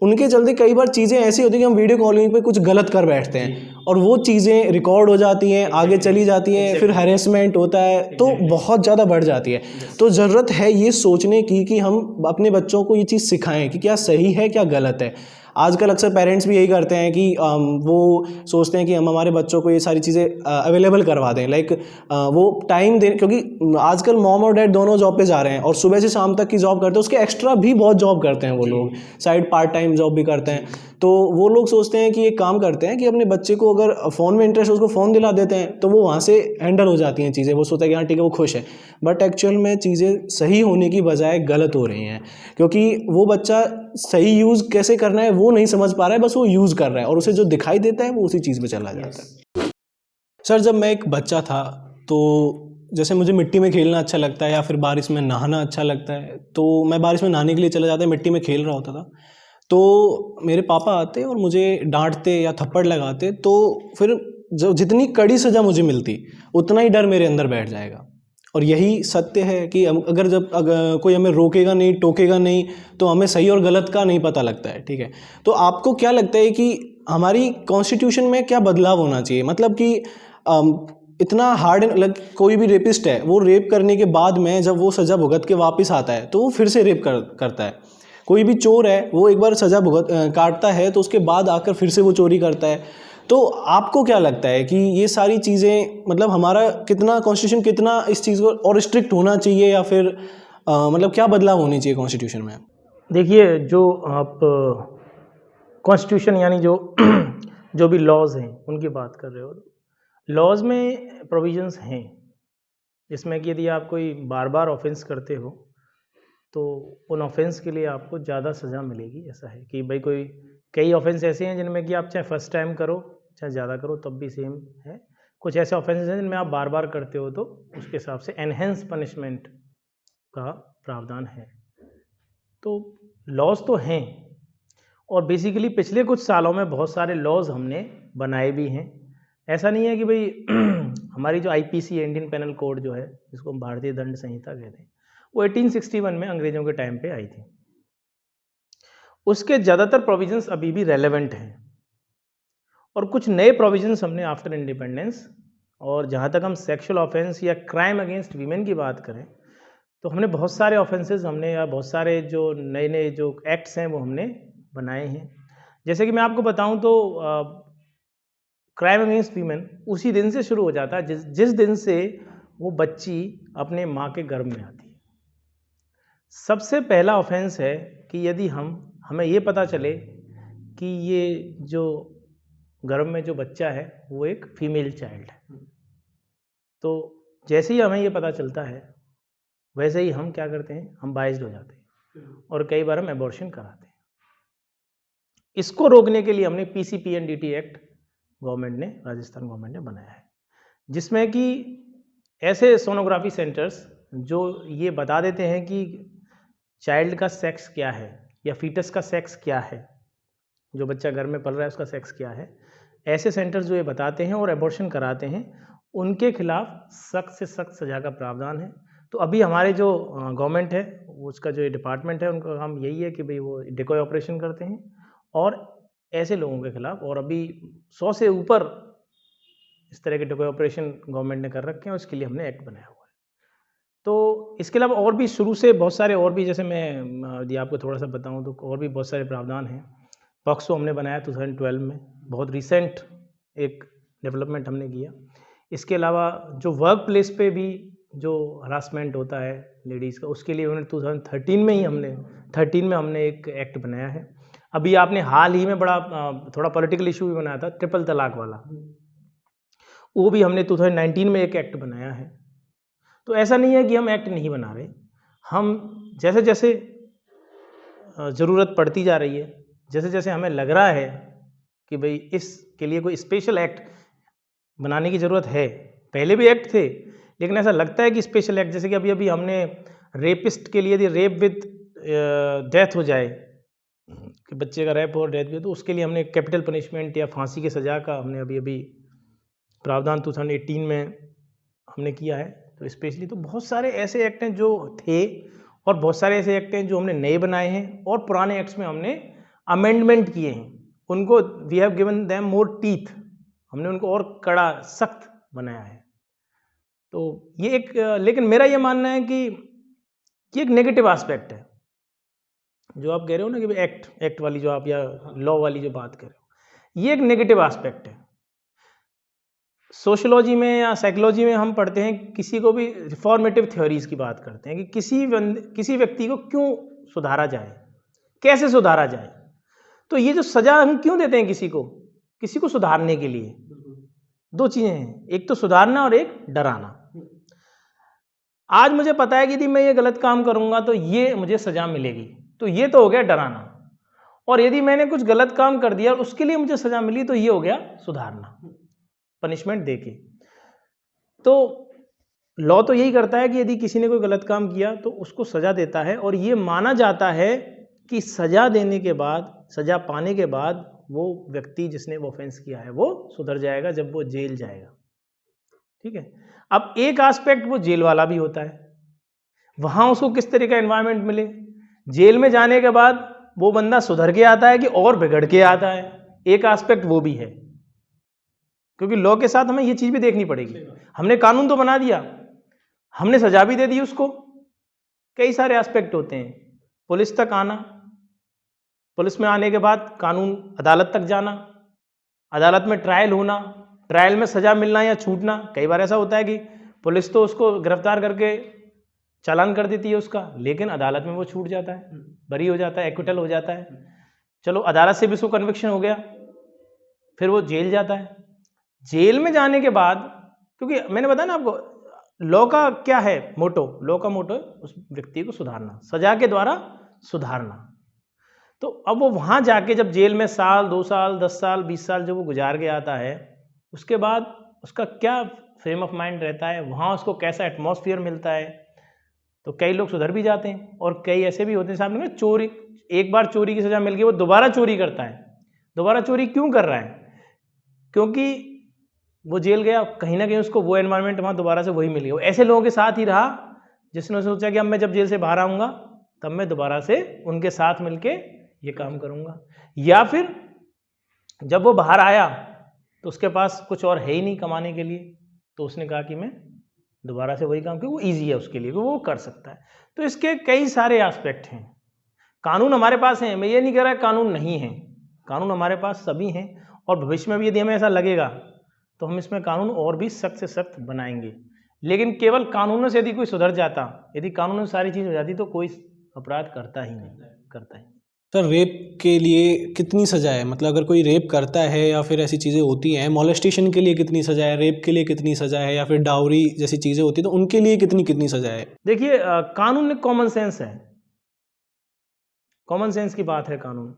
उनके चलते कई बार चीज़ें ऐसी होती हैं कि हम वीडियो कॉलिंग पे कुछ गलत कर बैठते हैं, और वो चीज़ें रिकॉर्ड हो जाती हैं, आगे चली जाती हैं, फिर हैरेसमेंट होता है, तो बहुत ज़्यादा बढ़ जाती है। तो ज़रूरत है ये सोचने की कि हम अपने बच्चों को ये चीज़ सिखाएं कि क्या सही है क्या गलत है। आजकल अक्सर पेरेंट्स भी यही करते हैं कि वो सोचते हैं कि हम हमारे बच्चों को ये सारी चीज़ें अवेलेबल करवा दें, लाइक वो टाइम दे, क्योंकि आजकल मॉम और डैड दोनों जॉब पे जा रहे हैं और सुबह से शाम तक की जॉब करते हैं, उसके एक्स्ट्रा भी बहुत जॉब करते हैं वो लोग, साइड पार्ट टाइम जॉब भी करते हैं। तो वो लोग सोचते हैं कि एक काम करते हैं कि अपने बच्चे को अगर फ़ोन में इंटरेस्ट है उसको फ़ोन दिला देते हैं, तो वो वहाँ से हैंडल हो जाती हैं चीज़ें, वो सोचता है कि हाँ ठीक है वो खुश है। बट एक्चुअल में चीज़ें सही होने की बजाय गलत हो रही हैं, क्योंकि वो बच्चा सही यूज़ कैसे करना है वो नहीं समझ पा रहा है, बस वो यूज़ कर रहा है और उसे जो दिखाई देता है वो उसी चीज़ में चला जाता है। सर जब मैं एक बच्चा था तो जैसे मुझे मिट्टी में खेलना अच्छा लगता है या फिर बारिश में नहाना अच्छा लगता है, तो मैं बारिश में नहाने के लिए चला जाता, मिट्टी में खेल रहा होता था। तो मेरे पापा आते और मुझे डांटते या थप्पड़ लगाते, तो फिर जो जितनी कड़ी सज़ा मुझे मिलती उतना ही डर मेरे अंदर बैठ जाएगा। और यही सत्य है कि अगर कोई हमें रोकेगा नहीं, टोकेगा नहीं, तो हमें सही और गलत का नहीं पता लगता है, ठीक है। तो आपको क्या लगता है कि हमारी कॉन्स्टिट्यूशन में क्या बदलाव होना चाहिए, मतलब कि इतना हार्ड, कोई भी रेपिस्ट है वो रेप करने के बाद में जब वो सज़ा भुगत के वापस आता है तो वो फिर से रेप करता है। कोई भी चोर है वो एक बार सज़ा काटता है तो उसके बाद आकर फिर से वो चोरी करता है। तो आपको क्या लगता है कि ये सारी चीज़ें, मतलब हमारा कितना कॉन्स्टिट्यूशन कितना इस चीज़ को और स्ट्रिक्ट होना चाहिए, या फिर मतलब क्या बदलाव होनी चाहिए कॉन्स्टिट्यूशन में? देखिए, जो आप कॉन्स्टिट्यूशन यानी जो जो भी लॉज़ हैं उनकी बात कर रहे हो, लॉज़ में प्रोविजंस हैं जिसमें कि यदि आप कोई बार बार ऑफेंस करते हो तो उन ऑफेंस के लिए आपको ज़्यादा सज़ा मिलेगी। ऐसा है कि भाई कोई कई ऑफेंस ऐसे हैं जिनमें कि आप चाहे फर्स्ट टाइम करो चाहे ज़्यादा करो तब भी सेम है। कुछ ऐसे ऑफेंसेस हैं जिनमें आप बार बार करते हो तो उसके हिसाब से एनहेंस पनिशमेंट का प्रावधान है। तो लॉज तो हैं और बेसिकली पिछले कुछ सालों में बहुत सारे लॉज हमने बनाए भी हैं। ऐसा नहीं है कि भाई हमारी जो आईपीसी इंडियन पेनल कोड जो है जिसको हम भारतीय दंड संहिता कहते हैं वो 1861 में अंग्रेजों के टाइम पे आई थी। उसके ज़्यादातर प्रोविजंस अभी भी रेलेवेंट हैं और कुछ नए प्रोविजंस हमने आफ्टर इंडिपेंडेंस, और जहाँ तक हम सेक्सुअल ऑफेंस या क्राइम अगेंस्ट वीमेन की बात करें तो हमने बहुत सारे ऑफेंसेस हमने या बहुत सारे जो नए नए जो एक्ट्स हैं वो हमने बनाए हैं। जैसे कि मैं आपको बताऊं तो क्राइम अगेंस्ट वीमेन उसी दिन से शुरू हो जाता है जिस दिन से वो बच्ची अपने माँ के गर्भ में आती है। सबसे पहला ऑफेंस है कि यदि हमें ये पता चले कि ये जो गर्भ में जो बच्चा है वो एक फीमेल चाइल्ड है, तो जैसे ही हमें ये पता चलता है वैसे ही हम क्या करते हैं, हम बाइज्ड हो जाते हैं और कई बार हम एबॉर्शन कराते हैं। इसको रोकने के लिए हमने पीसीपीएनडीटी एक्ट गवर्नमेंट ने, राजस्थान गवर्नमेंट ने बनाया है, जिसमें कि ऐसे सोनोग्राफी सेंटर्स जो ये बता देते हैं कि चाइल्ड का सेक्स क्या है या फीटस का सेक्स क्या है, जो बच्चा घर में पल रहा है उसका सेक्स क्या है, ऐसे सेंटर्स जो ये बताते हैं और एबॉर्शन कराते हैं उनके खिलाफ सख्त से सख्त सज़ा का प्रावधान है। तो अभी हमारे जो गवर्नमेंट है उसका जो डिपार्टमेंट है उनका काम यही है कि भाई वो डिकॉय ऑपरेशन करते हैं और ऐसे लोगों के खिलाफ, और अभी 100 से ऊपर इस तरह के डिकॉय ऑपरेशन गवर्नमेंट ने कर रखे हैं और इसके लिए हमने एक्ट बनाया हुआ है। तो इसके अलावा और भी शुरू से बहुत सारे और भी, जैसे मैं यदि आपको थोड़ा सा बताऊं तो और भी बहुत सारे प्रावधान हैं। पॉक्सो हमने बनाया 2012 में, बहुत रिसेंट एक डेवलपमेंट हमने किया। इसके अलावा जो वर्क प्लेस पे भी जो हरासमेंट होता है लेडीज़ का, उसके लिए उन्होंने 2013 में ही हमने एक एक्ट बनाया है। अभी आपने हाल ही में बड़ा थोड़ा पॉलिटिकल इशू भी बनाया था, ट्रिपल तलाक वाला, वो भी हमने 2019 में एक एक्ट बनाया है। तो ऐसा नहीं है कि हम एक्ट नहीं बना रहे, हम जैसे जैसे ज़रूरत पड़ती जा रही है, जैसे जैसे हमें लग रहा है कि भाई इसके लिए कोई स्पेशल एक्ट बनाने की ज़रूरत है, पहले भी एक्ट थे लेकिन ऐसा लगता है कि स्पेशल एक्ट, जैसे कि अभी अभी हमने रेपिस्ट के लिए यदि रेप विद डेथ हो जाए कि बच्चे का रेप और डेथ भी, तो उसके लिए हमने कैपिटल पनिशमेंट या फांसी की सज़ा का हमने अभी अभी प्रावधान 2018 में हमने किया है। तो स्पेशली तो बहुत सारे ऐसे एक्ट हैं जो थे और बहुत सारे ऐसे एक्ट हैं जो हमने नए बनाए हैं और पुराने एक्ट्स में हमने अमेंडमेंट किए हैं, उनको we have given them more teeth, हमने उनको और कड़ा सख्त बनाया है। तो ये एक लेकिन मेरा ये मानना है कि ये एक नेगेटिव एस्पेक्ट है। जो आप कह रहे हो ना कि एक्ट वाली जो आप या लॉ वाली जो बात कर रहे हो, ये एक नेगेटिव एस्पेक्ट है। सोशियोलॉजी में या साइकोलॉजी में हम पढ़ते हैं, किसी को भी रिफॉर्मेटिव थ्योरीज की बात करते हैं कि किसी व्यक्ति को क्यों सुधारा जाए, कैसे सुधारा जाए। तो ये जो सजा हम क्यों देते हैं किसी को सुधारने के लिए, दो चीजें हैं, एक तो सुधारना और एक डराना। आज मुझे पता है कि यदि मैं ये गलत काम करूंगा तो ये मुझे सजा मिलेगी, तो ये तो हो गया डराना। और यदि मैंने कुछ गलत काम कर दिया और उसके लिए मुझे सजा मिली तो ये हो गया सुधारना, पनिशमेंट देके। तो लॉ तो यही करता है कि यदि किसी ने कोई गलत काम किया तो उसको सजा देता है, और ये माना जाता है कि सजा देने के बाद, सजा पाने के बाद वो व्यक्ति जिसने वो ऑफेंस किया है वो सुधर जाएगा जब वो जेल जाएगा। ठीक है। अब एक एस्पेक्ट वो जेल वाला भी होता है, वहां उसको किस तरह का एनवायरनमेंट मिले। जेल में जाने के बाद वो बंदा सुधर के आता है कि और बिगड़ के आता है, एक एस्पेक्ट वो भी है, क्योंकि लॉ के साथ हमें ये चीज भी देखनी पड़ेगी। हमने कानून तो बना दिया, हमने सजा भी दे दी उसको, कई सारे एस्पेक्ट होते हैं। पुलिस तक आना, पुलिस में आने के बाद कानून अदालत तक जाना, अदालत में ट्रायल होना, ट्रायल में सजा मिलना या छूटना। कई बार ऐसा होता है कि पुलिस तो उसको गिरफ्तार करके चालान कर देती है उसका, लेकिन अदालत में वो छूट जाता है, बरी हो जाता है, एक्विटल हो जाता है। चलो अदालत से भी उसको कन्विक्शन हो गया, फिर वो जेल जाता है। जेल में जाने के बाद, क्योंकि मैंने बताया ना आपको लॉ का क्या है मोटो, लॉ का मोटो है उस व्यक्ति को सुधारना, सजा के द्वारा सुधारना। तो अब वो वहां जाके जब जेल में साल, 2 साल, 10 साल, 20 साल जब वो गुजार के आता है, उसके बाद उसका क्या फ्रेम ऑफ माइंड रहता है, वहाँ उसको कैसा एटमॉस्फेयर मिलता है। तो कई लोग सुधर भी जाते हैं, और कई ऐसे भी होते हैं सामने में, चोरी, एक बार चोरी की सजा मिल गई, वो दोबारा चोरी करता है। दोबारा चोरी क्यों कर रहा है? क्योंकि वो जेल गया, कहीं ना कहीं उसको वो एनवायरनमेंट वहाँ दोबारा से वही मिल गया। वो ऐसे लोगों के साथ ही रहा जिसने सोचा कि अब मैं जब जेल से बाहर आऊँगा तब मैं दोबारा से उनके साथ मिलके ये काम करूँगा। या फिर जब वो बाहर आया तो उसके पास कुछ और है ही नहीं कमाने के लिए, तो उसने कहा कि मैं दोबारा से वही काम, क्योंकि वो ईजी है उसके लिए, वो कर सकता है। तो इसके कई सारे एस्पेक्ट हैं। कानून हमारे पास हैं, मैं ये नहीं कह रहा कानून नहीं है, कानून हमारे पास सभी हैं, और भविष्य में भी यदि हमें ऐसा लगेगा तो हम इसमें कानून और भी सख्त से सख्त बनाएंगे। लेकिन केवल कानूनों से यदि कोई सुधर जाता, यदि कानूनों से सारी चीज़ हो जाती, तो कोई अपराध करता ही नहीं। सर रेप के लिए कितनी सजा है? मतलब अगर कोई रेप करता है या फिर ऐसी चीज़ें होती हैं, मॉलेस्टेशन के लिए कितनी सजा है, रेप के लिए कितनी सजा है, या फिर डाउरी जैसी चीज़ें होती हैं तो उनके लिए कितनी सजा है? देखिए कानून एक कॉमन सेंस है, कॉमन सेंस की बात है कानून।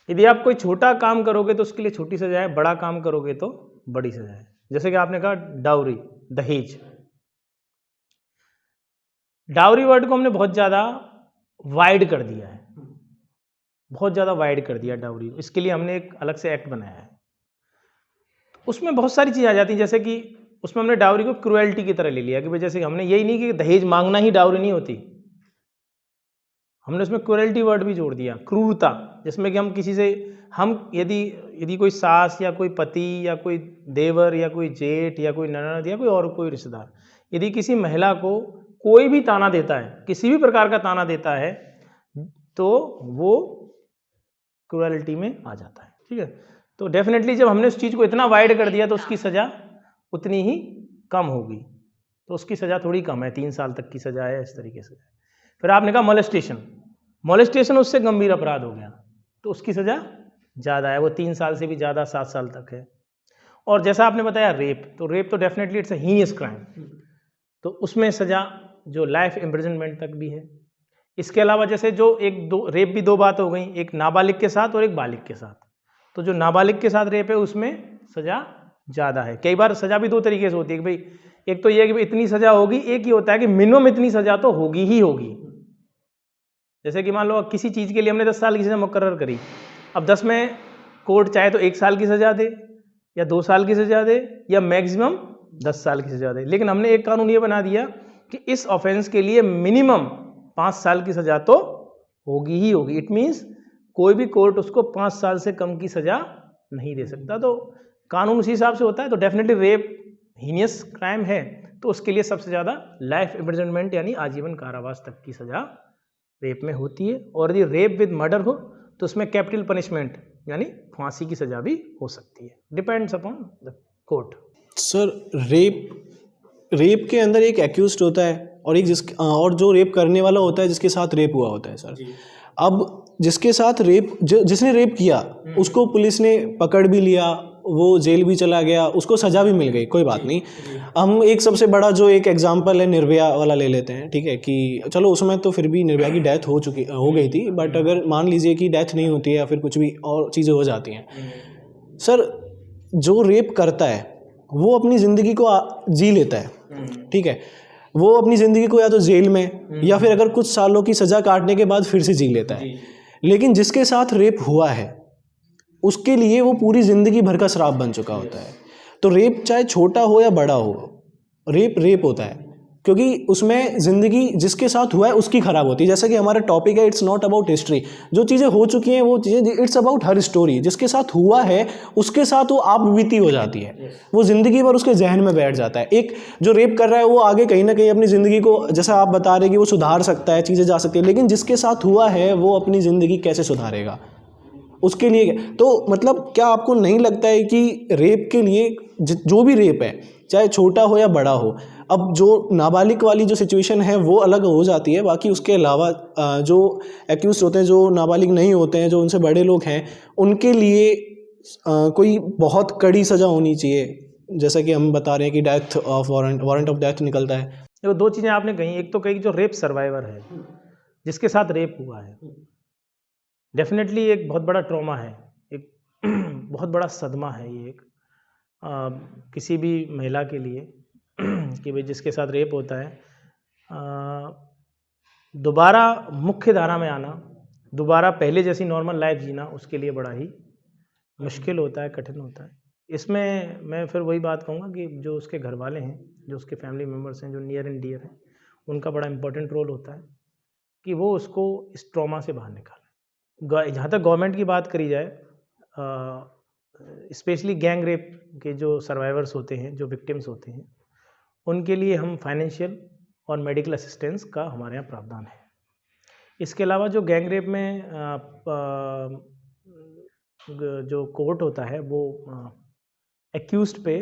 यदि आप कोई छोटा काम करोगे तो उसके लिए छोटी सजा है, बड़ा काम करोगे तो बड़ी सजा है। जैसे कि आपने कहा डाउरी, दहेज। डाउरी वर्ड को हमने बहुत ज़्यादा वाइड कर दिया है, बहुत ज़्यादा वाइड कर दिया डाउरी। इसके लिए हमने एक अलग से एक्ट बनाया है, उसमें बहुत सारी चीज़ें आ जाती हैं। जैसे कि उसमें हमने डाउरी को क्रुएल्टी की तरह ले लिया कि भाई जैसे हमने यही नहीं कि दहेज मांगना ही डाउरी नहीं होती, हमने उसमें क्रुएल्टी वर्ड भी जोड़ दिया, क्रूरता, जिसमें कि हम किसी से, हम यदि कोई सास या कोई पति या कोई देवर या कोई जेठ या कोई ननद या कोई और कोई रिश्तेदार यदि किसी महिला को कोई भी ताना देता है, किसी भी प्रकार का ताना देता है, तो वो क्रुएल्टी में आ जाता है। ठीक है। तो डेफिनेटली जब हमने उस चीज़ को इतना वाइड कर दिया तो उसकी सज़ा उतनी ही कम होगी। तो उसकी सज़ा थोड़ी कम है, 3 साल तक की सज़ा है, इस तरीके से। फिर आपने कहा मोलेस्टेशन, मोलेस्टेशन उससे गंभीर अपराध हो गया तो उसकी सज़ा ज़्यादा है, वो 3 साल से भी ज़्यादा, 7 साल तक है। और जैसा आपने बताया रेप, तो रेप तो definitely it's a heinous crime, तो उसमें सज़ा जो लाइफ इम्प्रिजनमेंट तक भी है। इसके अलावा जैसे जो रेप भी 2 बात हो गई, एक नाबालिग के साथ और एक बालिग के साथ। तो जो नाबालिग के साथ रेप है उसमें सज़ा ज़्यादा है। कई बार सज़ा भी 2 तरीके से होती है कि भाई एक तो ये है कि भाई इतनी सज़ा होगी, एक ही होता है कि मिनिमम इतनी सज़ा तो होगी ही होगी। जैसे कि मान लो किसी चीज़ के लिए हमने 10 साल की सज़ा मुकर्रर करी, अब 10 में कोर्ट चाहे तो 1 साल की सज़ा दे या 2 साल की सज़ा दे या मैक्सिमम 10 साल की सज़ा दे, लेकिन हमने एक कानून ये बना दिया कि इस ऑफेंस के लिए मिनिमम 5 साल की सज़ा तो होगी ही होगी। इट मीन्स कोई भी कोर्ट उसको 5 साल से कम की सज़ा नहीं दे सकता। तो कानून उसी हिसाब से होता है। तो डेफिनेटली रेप हीनियस क्राइम है, तो उसके लिए सबसे ज़्यादा लाइफ इम्प्रिजनमेंट यानी आजीवन कारावास तक की सज़ा रेप में होती है, और यदि रेप विद मर्डर हो तो उसमें कैपिटल पनिशमेंट यानी फांसी की सज़ा भी हो सकती है, depends upon the court. Sir rape के अंदर एक एक्यूज्ड होता है और और जो रेप करने वाला होता है जिसके साथ रेप हुआ होता है सर। अब जिसके साथ जिसने रेप किया उसको पुलिस ने पकड़ भी लिया, वो जेल भी चला गया, उसको सज़ा भी मिल गई, कोई बात नहीं। हम एक सबसे बड़ा जो एक एग्जांपल है निर्भया वाला ले लेते हैं, ठीक है, कि चलो उसमें तो फिर भी निर्भया की डेथ हो गई थी, बट अगर मान लीजिए कि डेथ नहीं होती है या फिर कुछ भी और चीज़ें हो जाती हैं, सर जो रेप करता है वो अपनी ज़िंदगी को जी लेता है, ठीक है, वो अपनी ज़िंदगी को या तो जेल में या फिर अगर कुछ सालों की सज़ा काटने के बाद फिर से जी लेता है। लेकिन जिसके साथ रेप हुआ है उसके लिए वो पूरी ज़िंदगी भर का श्राप बन चुका होता है। तो रेप चाहे छोटा हो या बड़ा हो, रेप होता है, क्योंकि उसमें ज़िंदगी जिसके साथ हुआ है उसकी ख़राब होती है। जैसा कि हमारा टॉपिक है, इट्स नॉट अबाउट हिस्ट्री, जो चीज़ें हो चुकी हैं वो चीज़ें, इट्स अबाउट हर स्टोरी। जिसके साथ हुआ है उसके साथ वो आप बीती हो जाती है, वो ज़िंदगी भर उसके जहन में बैठ जाता है। एक जो रेप कर रहा है वो आगे कहीं ना कहीं अपनी ज़िंदगी को, जैसा आप बता रहे कि वो सुधार सकता है, चीज़ें जा सकती है, लेकिन जिसके साथ हुआ है वो अपनी ज़िंदगी कैसे सुधारेगा, उसके लिए तो मतलब क्या आपको नहीं लगता है कि रेप के लिए जो भी रेप है चाहे छोटा हो या बड़ा हो, अब जो नाबालिग वाली जो सिचुएशन है वो अलग हो जाती है, बाकी उसके अलावा जो एक्यूज होते हैं, जो नाबालिग नहीं होते हैं, जो उनसे बड़े लोग हैं, उनके लिए कोई बहुत कड़ी सज़ा होनी चाहिए, जैसा कि हम बता रहे हैं कि death of warrant of death निकलता है। देखो, दो चीज़ें आपने कही, एक तो कही जो रेप सर्वाइवर है, जिसके साथ रेप हुआ है, डेफिनेटली एक बहुत बड़ा ट्रॉमा है, एक बहुत बड़ा सदमा है ये एक किसी भी महिला के लिए कि भाई जिसके साथ रेप होता है, दोबारा मुख्य धारा में आना, दोबारा पहले जैसी नॉर्मल लाइफ जीना उसके लिए बड़ा ही मुश्किल होता है, कठिन होता है। इसमें मैं फिर वही बात कहूँगा कि जो उसके घर वाले हैं, जो उसके फैमिली मेम्बर्स हैं, जो नियर एंड डियर हैं, उनका बड़ा इंपॉर्टेंट रोल होता है कि वो उसको इस ट्रॉमा से बाहर निकालें। जहाँ तक गवर्नमेंट की बात करी जाए, स्पेशली गैंग रेप के जो सर्वाइवर्स होते हैं, जो विक्टिम्स होते हैं, उनके लिए हम फाइनेंशियल और मेडिकल असिस्टेंस का हमारे यहाँ प्रावधान है। इसके अलावा जो गैंग रेप में जो कोर्ट होता है वो एक्यूज्ड पे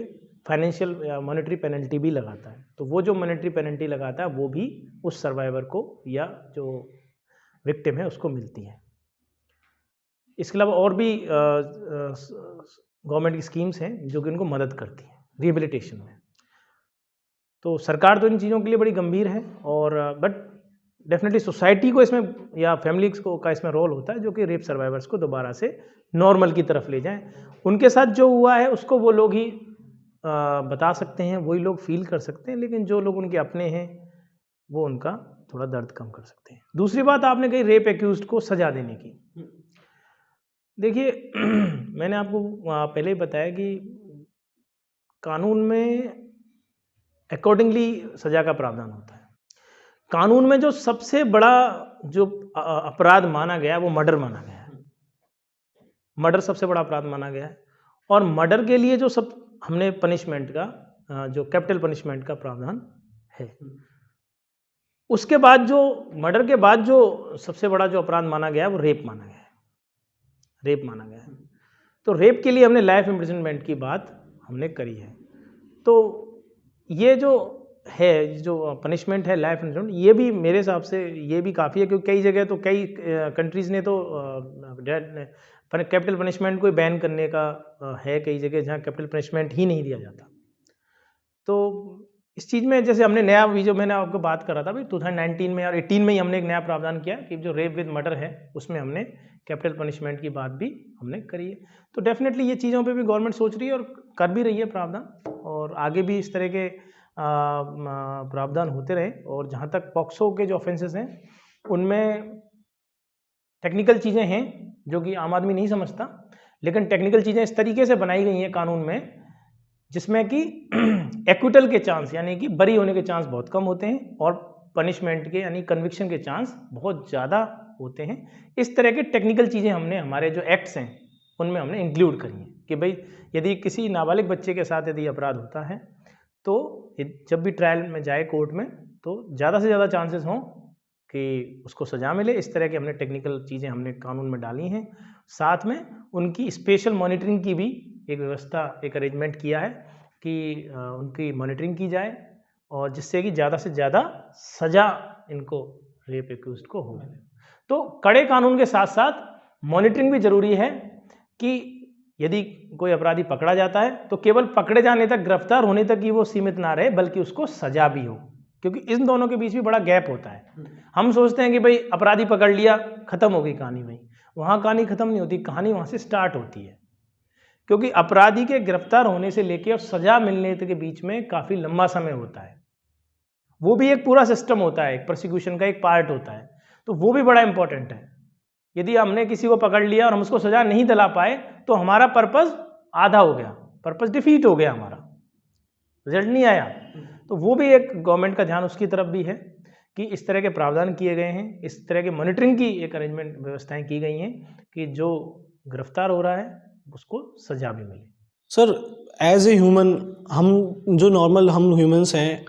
फाइनेंशियल या मॉनेटरी पेनल्टी भी लगाता है, तो वो जो मॉनेटरी पेनल्टी लगाता है वो भी उस सर्वाइवर को या जो विक्टिम है उसको मिलती है। इसके अलावा और भी गवर्नमेंट की स्कीम्स हैं जो कि उनको मदद करती हैं रिहेबिलिटेशन में। तो सरकार तो इन चीज़ों के लिए बड़ी गंभीर है, और बट डेफिनेटली सोसाइटी को इसमें या फैमिलीज को का इसमें रोल होता है, जो कि रेप सर्वाइवर्स को दोबारा से नॉर्मल की तरफ ले जाएं। उनके साथ जो हुआ है उसको वो लोग ही बता सकते हैं, वही लोग फील कर सकते हैं, लेकिन जो लोग उनके अपने हैं वो उनका थोड़ा दर्द कम कर सकते हैं। दूसरी बात आपने कही रेप एक्यूज्ड को सजा देने की। देखिए मैंने आपको पहले ही बताया कि कानून में अकॉर्डिंगली सजा का प्रावधान होता है। कानून में जो सबसे बड़ा जो अपराध माना गया है वो मर्डर माना गया है। मर्डर सबसे बड़ा अपराध माना गया है, और मर्डर के लिए जो सब हमने पनिशमेंट का जो कैपिटल पनिशमेंट का प्रावधान है। उसके बाद जो मर्डर के बाद जो सबसे बड़ा जो अपराध माना गया है वो रेप माना गया है, रेप माना गया है। तो रेप के लिए हमने लाइफ इम्प्रिजनमेंट की बात हमने करी है। तो ये जो है, जो पनिशमेंट है लाइफ इम्प्रिजनमेंट, ये भी मेरे हिसाब से ये भी काफ़ी है, क्योंकि कई जगह तो कई कंट्रीज़ ने तो कैपिटल पनिशमेंट को बैन करने का है, कई जगह जहाँ कैपिटल पनिशमेंट ही नहीं दिया जाता। तो इस चीज़ में जैसे हमने नया भी जो मैंने आपको बात कर रहा था भाई 2019 में और 18 में ही हमने एक नया प्रावधान किया कि जो रेप विद मर्डर है उसमें हमने कैपिटल पनिशमेंट की बात भी हमने करी है। तो डेफिनेटली ये चीज़ों पे भी गवर्नमेंट सोच रही है और कर भी रही है प्रावधान, और आगे भी इस तरह के प्रावधान होते रहे। और जहाँ तक पॉक्सो के जो ऑफेंसेस हैं उनमें टेक्निकल चीज़ें हैं जो कि आम आदमी नहीं समझता, लेकिन टेक्निकल चीज़ें इस तरीके से बनाई गई हैं कानून में जिसमें कि एक्विटल के चांस यानी कि बरी होने के चांस बहुत कम होते हैं, और पनिशमेंट के यानी कन्विक्शन के चांस बहुत ज़्यादा होते हैं। इस तरह के टेक्निकल चीज़ें हमने हमारे जो एक्ट्स हैं उनमें हमने इंक्लूड करी हैं कि भाई यदि किसी नाबालिग बच्चे के साथ यदि अपराध होता है तो जब भी ट्रायल में जाए कोर्ट में तो ज़्यादा से ज़्यादा चांसेस हों कि उसको सज़ा मिले। इस तरह की हमने टेक्निकल चीज़ें हमने कानून में डाली हैं। साथ में उनकी स्पेशल मॉनिटरिंग की भी एक व्यवस्था, एक अरेंजमेंट किया है कि उनकी मॉनिटरिंग की जाए और जिससे कि ज़्यादा से ज़्यादा सज़ा इनको रेप एक्यूज्ड को हो। तो कड़े कानून के साथ साथ मॉनिटरिंग भी ज़रूरी है कि यदि कोई अपराधी पकड़ा जाता है तो केवल पकड़े जाने तक, गिरफ्तार होने तक ही वो सीमित ना रहे, बल्कि उसको सज़ा भी हो, क्योंकि इन दोनों के बीच भी बड़ा गैप होता है। हम सोचते हैं कि भाई अपराधी पकड़ लिया, ख़त्म हो गई कहानी, भाई वहाँ कहानी ख़त्म नहीं होती, कहानी वहाँ से स्टार्ट होती है। क्योंकि अपराधी के गिरफ्तार होने से लेकर और सज़ा मिलने के बीच में काफ़ी लंबा समय होता है। वो भी एक पूरा सिस्टम होता है, एक प्रोसिक्यूशन का एक पार्ट होता है, तो वो भी बड़ा इंपॉर्टेंट है। यदि हमने किसी को पकड़ लिया और हम उसको सज़ा नहीं दिला पाए तो हमारा पर्पस आधा हो गया, पर्पस डिफीट हो गया, हमारा रिजल्ट नहीं आया। तो वो भी एक गवर्नमेंट का ध्यान उसकी तरफ भी है कि इस तरह के प्रावधान किए गए हैं, इस तरह के मॉनिटरिंग की एक अरेंजमेंट व्यवस्थाएं की गई हैं कि जो गिरफ्तार हो रहा है उसको सज़ा भी मिले। सर, एज ए ह्यूमन, हम जो नॉर्मल हम ह्यूमंस हैं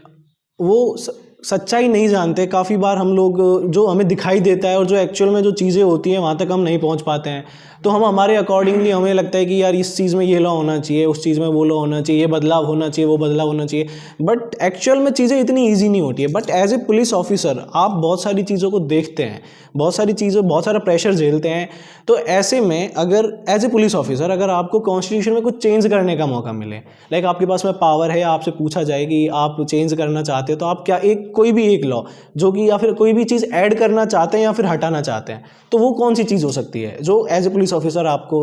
वो सच्चाई नहीं जानते। काफ़ी बार हम लोग जो हमें दिखाई देता है और जो एक्चुअल में जो चीज़ें होती हैं वहाँ तक हम नहीं पहुँच पाते हैं। तो हम हमारे अकॉर्डिंगली हमें लगता है कि यार इस चीज़ में ये लॉ होना चाहिए, उस चीज़ में वो लॉ होना चाहिए, ये बदलाव होना चाहिए, वो बदलाव होना चाहिए। बट एक्चुअल में चीज़ें इतनी ईजी नहीं होती है। But as a police officer आप बहुत सारी चीज़ों को देखते हैं, बहुत सारी चीज़ें, बहुत सारा प्रेशर झेलते हैं। तो ऐसे में अगर एज ए पुलिस ऑफिसर अगर आपको कॉन्स्टिट्यूशन में कुछ चेंज करने का मौका मिले, लाइक आपके पास में पावर है, आपसे पूछा जाए कि आप चेंज करना चाहते हो, तो आप क्या कोई भी एक लॉ जो कि, या फिर कोई भी चीज़ ऐड करना चाहते हैं या फिर हटाना चाहते हैं, तो वो कौन सी चीज़ हो सकती है जो एज ए पुलिस ऑफिसर आपको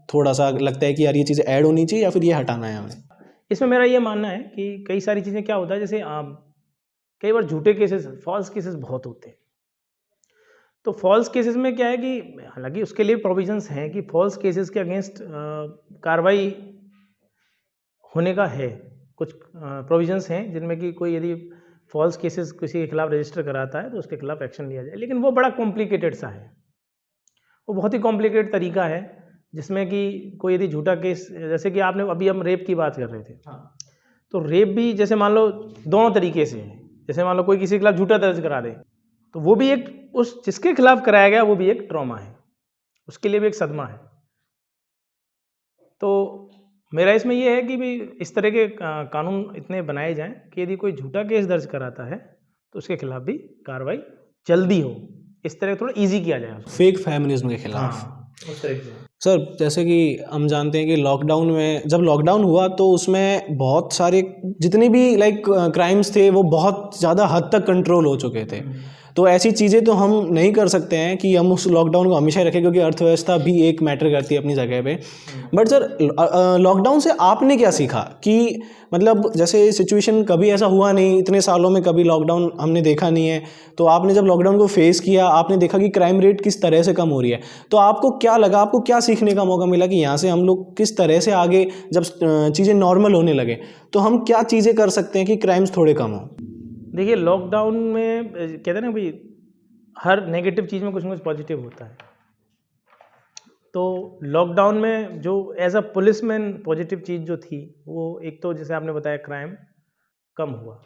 थोड़ा सा लगता है कि यार ये चीज़ें ऐड होनी चाहिए या फिर ये हटाना है हमें? इसमें मेरा ये मानना है कि कई सारी चीज़ें क्या होता है, जैसे कई बार झूठे केसेस, फॉल्स केसेस बहुत होते हैं। तो फॉल्स केसेस में क्या है कि हालांकि उसके लिए प्रोविजंस हैं कि फॉल्स केसेस के अगेंस्ट कार्रवाई होने का है। कुछ प्रोविजंस हैं जिनमें कि कोई यदि फॉल्स केसेस किसी के खिलाफ रजिस्टर कराता है तो उसके खिलाफ एक्शन लिया जाए, लेकिन वो बड़ा कॉम्प्लिकेटेड सा है। वो बहुत ही कॉम्प्लिकेटेड तरीका है जिसमें कि कोई यदि झूठा केस, जैसे कि आपने अभी हम रेप की बात कर रहे थे, तो रेप भी जैसे मान लो दोनों तरीके से है। जैसे मान लो कोई किसी के खिलाफ झूठा दर्ज करा दे तो वो भी एक, उस जिसके खिलाफ कराया गया वो भी एक ट्रॉमा है, उसके लिए भी एक सदमा है। तो मेरा इसमें ये है कि भी इस तरह के कानून इतने बनाए जाएं कि यदि कोई झूठा केस दर्ज कराता है तो उसके खिलाफ भी कार्रवाई जल्दी हो, इस तरह थोड़ा इजी किया जाए उसको। फेक फेमिनिज्म के खिलाफ। हाँ, उस तरह से। सर, जैसे कि हम जानते हैं कि लॉकडाउन में, जब लॉकडाउन हुआ तो उसमें बहुत सारे जितने भी लाइक क्राइम्स थे वो बहुत ज़्यादा हद तक कंट्रोल हो चुके थे। तो ऐसी चीज़ें तो हम नहीं कर सकते हैं कि हम उस लॉकडाउन को हमेशा रखें, क्योंकि अर्थव्यवस्था भी एक मैटर करती है अपनी जगह पे। बट सर, लॉकडाउन से आपने क्या सीखा कि मतलब जैसे सिचुएशन कभी ऐसा हुआ नहीं, इतने सालों में कभी लॉकडाउन हमने देखा नहीं है, तो आपने जब लॉकडाउन को फेस किया आपने देखा कि क्राइम रेट किस तरह से कम हो रही है। तो आपको क्या लगा, आपको क्या सीखने का मौका मिला कि यहाँ से हम लोग किस तरह से आगे, जब चीज़ें नॉर्मल होने लगे तो हम क्या चीज़ें कर सकते हैं कि क्राइम्स थोड़े कम हों? देखिए लॉकडाउन में कहते हैं ना भाई, हर नेगेटिव चीज़ में कुछ ना कुछ पॉजिटिव होता है। तो लॉकडाउन में जो एज अ पुलिसमैन पॉजिटिव चीज़ जो थी वो, एक तो जैसे आपने बताया क्राइम कम हुआ,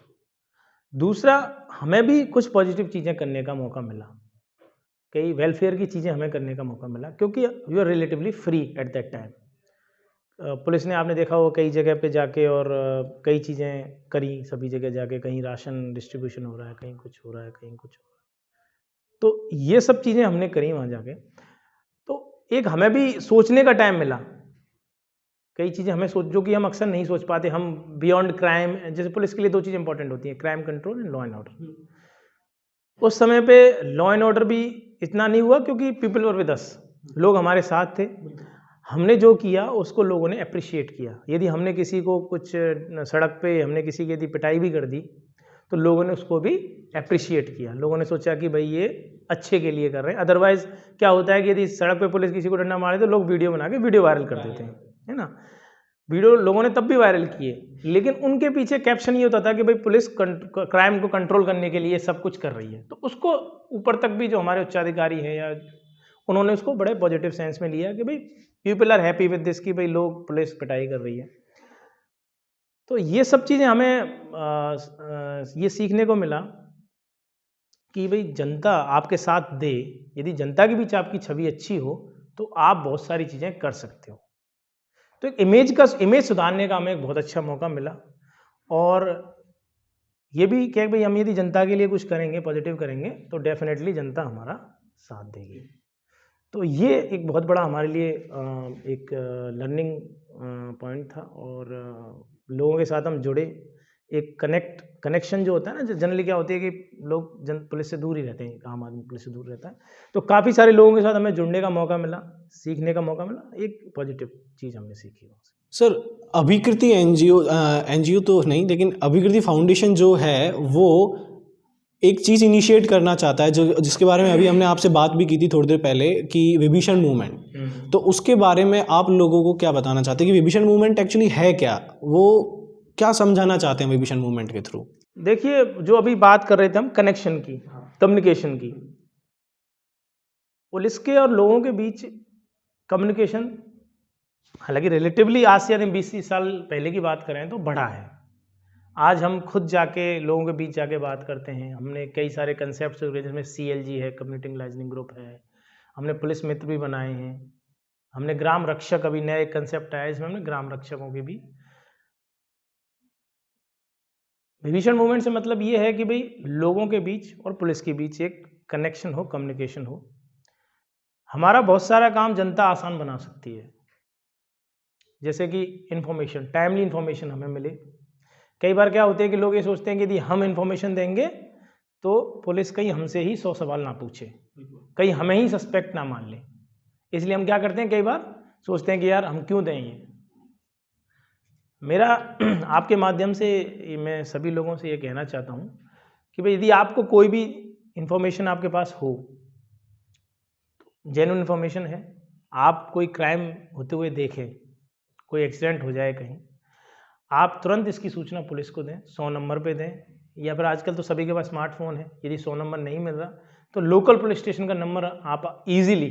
दूसरा हमें भी कुछ पॉजिटिव चीज़ें करने का मौका मिला, कई वेलफेयर की चीज़ें हमें करने का मौका मिला, क्योंकि we are relatively free at that time. Police ने, आपने देखा हो कई जगह पे जाके और कई चीज़ें करी, सभी जगह जाके, कहीं राशन डिस्ट्रीब्यूशन हो रहा है, कहीं कुछ हो रहा है, कहीं कुछ हो रहा है। तो ये सब चीज़ें हमने करी वहाँ जाके, तो एक हमें भी सोचने का टाइम मिला। कई चीज़ें हमें सोच, जो कि हम अक्सर नहीं सोच पाते, हम बियॉन्ड क्राइम, जैसे पुलिस के लिए दो चीज़ें इंपॉर्टेंट होती हैं, crime control and law and order. उस समय पे लॉ एंड ऑर्डर भी इतना नहीं हुआ क्योंकि पीपल वर विद अस, लोग हमारे साथ थे। हमने जो किया उसको लोगों ने अप्रिशिएट किया। यदि हमने किसी को कुछ सड़क पे हमने किसी की यदि पिटाई भी कर दी तो लोगों ने उसको भी अप्रिशिएट किया। लोगों ने सोचा कि भाई ये अच्छे के लिए कर रहे हैं। अदरवाइज़ क्या होता है कि यदि सड़क पे पुलिस किसी को डंडा मारे तो लोग वीडियो बना के वीडियो वायरल कर देते हैं, है ना। वीडियो लोगों ने तब भी वायरल किए, लेकिन उनके पीछे कैप्शन ये होता था कि भाई पुलिस क्राइम को कंट्रोल करने के लिए सब कुछ कर रही है। तो उसको ऊपर तक भी जो हमारे उच्चाधिकारी हैं या उन्होंने उसको बड़े पॉजिटिव सेंस में लिया कि भाई people are happy with this, कि भाई लोग पुलिस पिटाई कर रही है। तो ये सब चीज़ें हमें ये सीखने को मिला कि भाई जनता आपके साथ दे, यदि जनता के बीच आपकी छवि अच्छी हो तो आप बहुत सारी चीज़ें कर सकते हो। तो एक इमेज सुधारने का हमें एक बहुत अच्छा मौका मिला। और ये भी क्या भाई हम यदि जनता के लिए कुछ करेंगे, पॉजिटिव करेंगे, तो डेफिनेटली जनता हमारा साथ देगी। तो ये एक बहुत बड़ा हमारे लिए एक लर्निंग पॉइंट था। और लोगों के साथ हम जुड़े, एक कनेक्शन जो होता है ना, जनरली क्या होती है कि लोग पुलिस से दूर ही रहते हैं, आम आदमी पुलिस से दूर रहता है, तो काफ़ी सारे लोगों के साथ हमें जुड़ने का मौका मिला, सीखने का मौका मिला, एक पॉजिटिव चीज़ हमने सीखी वहाँ से। सर, अभिकृति एनजीओ तो नहीं, लेकिन अभिकृति फाउंडेशन जो है वो एक चीज़ इनिशिएट करना चाहता है, जो जिसके बारे में अभी हमने आपसे बात भी की थी थोड़ी देर पहले, कि विभीषण मूवमेंट। तो उसके बारे में आप लोगों को क्या बताना चाहते हैं कि विभीषण मूवमेंट एक्चुअली है क्या, वो क्या समझाना चाहते हैं विभीषण मूवमेंट के थ्रू? देखिए, जो अभी बात कर रहे थे हम कनेक्शन की, कम्युनिकेशन की, पुलिस के और लोगों के बीच कम्युनिकेशन हालांकि रिलेटिवली आज से यदि 20-30 साल पहले की बात करें तो बढ़ा है। आज हम खुद जाके लोगों के बीच जाके बात करते हैं। हमने कई सारे कंसेप्ट जिसमें CLG है, कम्युनिटी लाइजनिंग ग्रुप है, हमने पुलिस मित्र भी बनाए हैं, हमने ग्राम रक्षक, अभी नया एक कंसेप्ट आया इसमें हमने ग्राम रक्षकों की भी। विभीषण मूवमेंट से मतलब ये है कि भाई लोगों के बीच और पुलिस के बीच एक कनेक्शन हो, कम्युनिकेशन हो। हमारा बहुत सारा काम जनता आसान बना सकती है, जैसे कि इन्फॉर्मेशन, टाइमली इन्फॉर्मेशन हमें मिले। कई बार क्या होते हैं कि लोग ये सोचते हैं कि यदि हम इन्फॉर्मेशन देंगे तो पुलिस कहीं हमसे ही 100 सवाल ना पूछे, कहीं हमें ही सस्पेक्ट ना मान ले। इसलिए हम क्या करते हैं, कई बार सोचते हैं कि यार हम क्यों दें ये। मेरा आपके माध्यम से मैं सभी लोगों से ये कहना चाहता हूँ कि भाई यदि आपको कोई भी इन्फॉर्मेशन आपके पास हो, जेन्युइन इन्फॉर्मेशन है, आप कोई क्राइम होते हुए देखें, कोई एक्सीडेंट हो जाए कहीं, आप तुरंत इसकी सूचना पुलिस को दें, 100 नंबर पे दें, या फिर आजकल तो सभी के पास स्मार्टफोन है, यदि 100 नंबर नहीं मिल रहा तो लोकल पुलिस स्टेशन का नंबर आप इजीली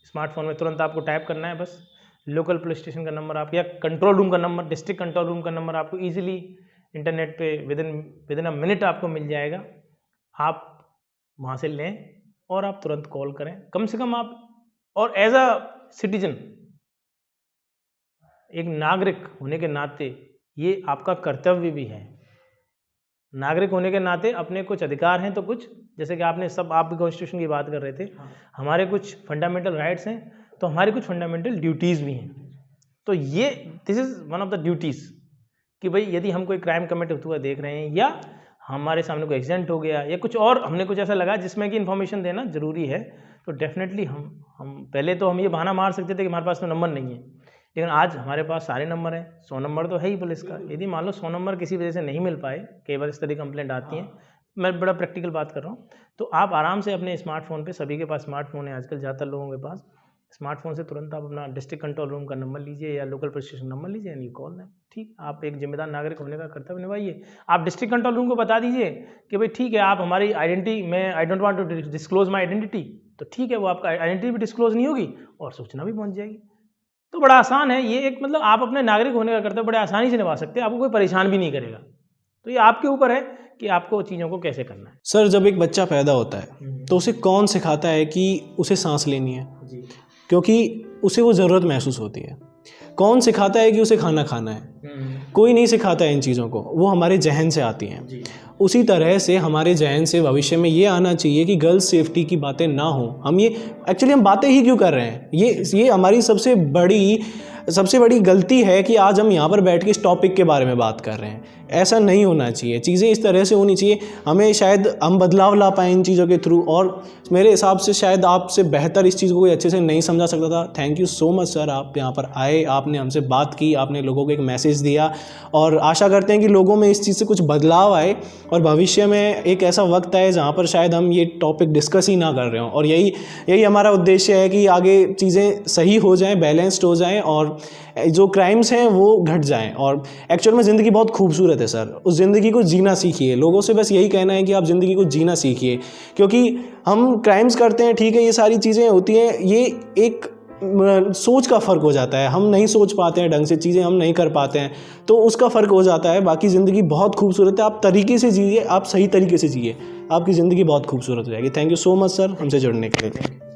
स्मार्टफोन में तुरंत आपको टाइप करना है, बस लोकल पुलिस स्टेशन का नंबर आप, या कंट्रोल रूम का नंबर, डिस्ट्रिक्ट कंट्रोल रूम का नंबर आपको इजीली इंटरनेट पे विदिन अ मिनट आपको मिल जाएगा। आप वहाँ से लें और आप तुरंत कॉल करें, कम से कम आप। और एज अ सिटीजन, एक नागरिक होने के नाते ये आपका कर्तव्य भी है। नागरिक होने के नाते अपने कुछ अधिकार हैं तो कुछ, जैसे कि आपने आप भी कॉन्स्टिट्यूशन की बात कर रहे थे, हमारे कुछ फंडामेंटल राइट्स हैं तो हमारी कुछ फंडामेंटल ड्यूटीज़ भी हैं। तो ये this is one of the duties कि भाई यदि हम कोई क्राइम कमिट होता हुआ देख रहे हैं, या हमारे सामने कोई एक्सीडेंट हो गया, या कुछ और हमने कुछ ऐसा लगा जिसमें कि इन्फॉर्मेशन देना ज़रूरी है, तो डेफिनेटली हम पहले तो हम ये बहाना मार सकते थे कि हमारे पास तो नंबर नहीं है, लेकिन आज हमारे पास सारे नंबर हैं, 100 नंबर तो है ही पुलिस का। यदि मान लो 100 नंबर किसी वजह से नहीं मिल पाए, कई बार इस तरह की कंप्लेंट आती हैं, मैं बड़ा प्रैक्टिकल बात कर रहा हूँ, तो आप आराम से अपने स्मार्टफोन पे, सभी के पास स्मार्टफोन है आजकल, ज़्यादातर लोगों के पास स्मार्टफोन से तुरंत आप अपना डिस्ट्रिक्ट कंट्रोल रूम का नंबर लीजिए या लोकल पुलिस स्टेशन नंबर लीजिए, एंड यू कॉल देम। ठीक, आप एक जिम्मेदार नागरिक होने का कर्तव्य निभाइए। आप डिस्ट्रिक्ट कंट्रोल रूम को बता दीजिए कि भाई ठीक है, आप हमारी आइडेंटिटी में, I don't want to disclose my identity, तो ठीक है, वो आपका आइडेंटिटी भी डिस्क्लोज नहीं होगी और सूचना भी पहुँच जाएगी। तो बड़ा आसान है ये, एक मतलब आप अपने नागरिक होने का कर्तव्य बड़े आसानी से निभा सकते हैं, आपको कोई परेशान भी नहीं करेगा। तो ये आपके ऊपर है कि आपको चीज़ों को कैसे करना है। सर, जब एक बच्चा पैदा होता है तो उसे कौन सिखाता है कि उसे सांस लेनी है? क्योंकि उसे वो ज़रूरत महसूस होती है। कौन सिखाता है कि उसे खाना खाना है? कोई नहीं सिखाता है इन चीज़ों को, वो हमारे जहन से आती हैं। उसी तरह से हमारे जहन से भविष्य में ये आना चाहिए कि गर्ल्स सेफ्टी की बातें ना हो। हम बातें ही क्यों कर रहे हैं? ये हमारी सबसे बड़ी गलती है कि आज हम यहाँ पर बैठ के इस टॉपिक के बारे में बात कर रहे हैं। ऐसा नहीं होना चाहिए, चीज़ें इस तरह से होनी चाहिए। हमें शायद हम बदलाव ला पाएँ इन चीज़ों के थ्रू, और मेरे हिसाब से शायद आपसे बेहतर इस चीज़ को कोई अच्छे से नहीं समझा सकता था। Thank you so much sir, आप यहाँ पर आए, आपने हमसे बात की, आपने लोगों को एक मैसेज दिया, और आशा करते हैं कि लोगों में इस चीज़ से कुछ बदलाव आए और भविष्य में एक ऐसा वक्त आए जहाँ पर शायद हम ये टॉपिक डिस्कस ही ना कर रहे हों। और यही हमारा उद्देश्य है कि आगे चीज़ें सही हो जाएं, बैलेंस्ड हो जाएं, और जो क्राइम्स हैं वो घट जाएं। और एक्चुअल में ज़िंदगी बहुत खूबसूरत है सर, उस ज़िंदगी को जीना सीखिए। लोगों से बस यही कहना है कि आप ज़िंदगी को जीना सीखिए, क्योंकि हम क्राइम्स करते हैं, ठीक है, ये सारी चीज़ें होती हैं, ये एक सोच का फ़र्क हो जाता है, हम नहीं सोच पाते हैं ढंग से, चीज़ें हम नहीं कर पाते हैं, तो उसका फ़र्क हो जाता है। बाकी ज़िंदगी बहुत खूबसूरत है, आप तरीके से जिए, आप सही तरीके से जिए, आपकी ज़िंदगी बहुत खूबसूरत हो जाएगी। Thank you so much sir, हमसे जुड़ने के लिए।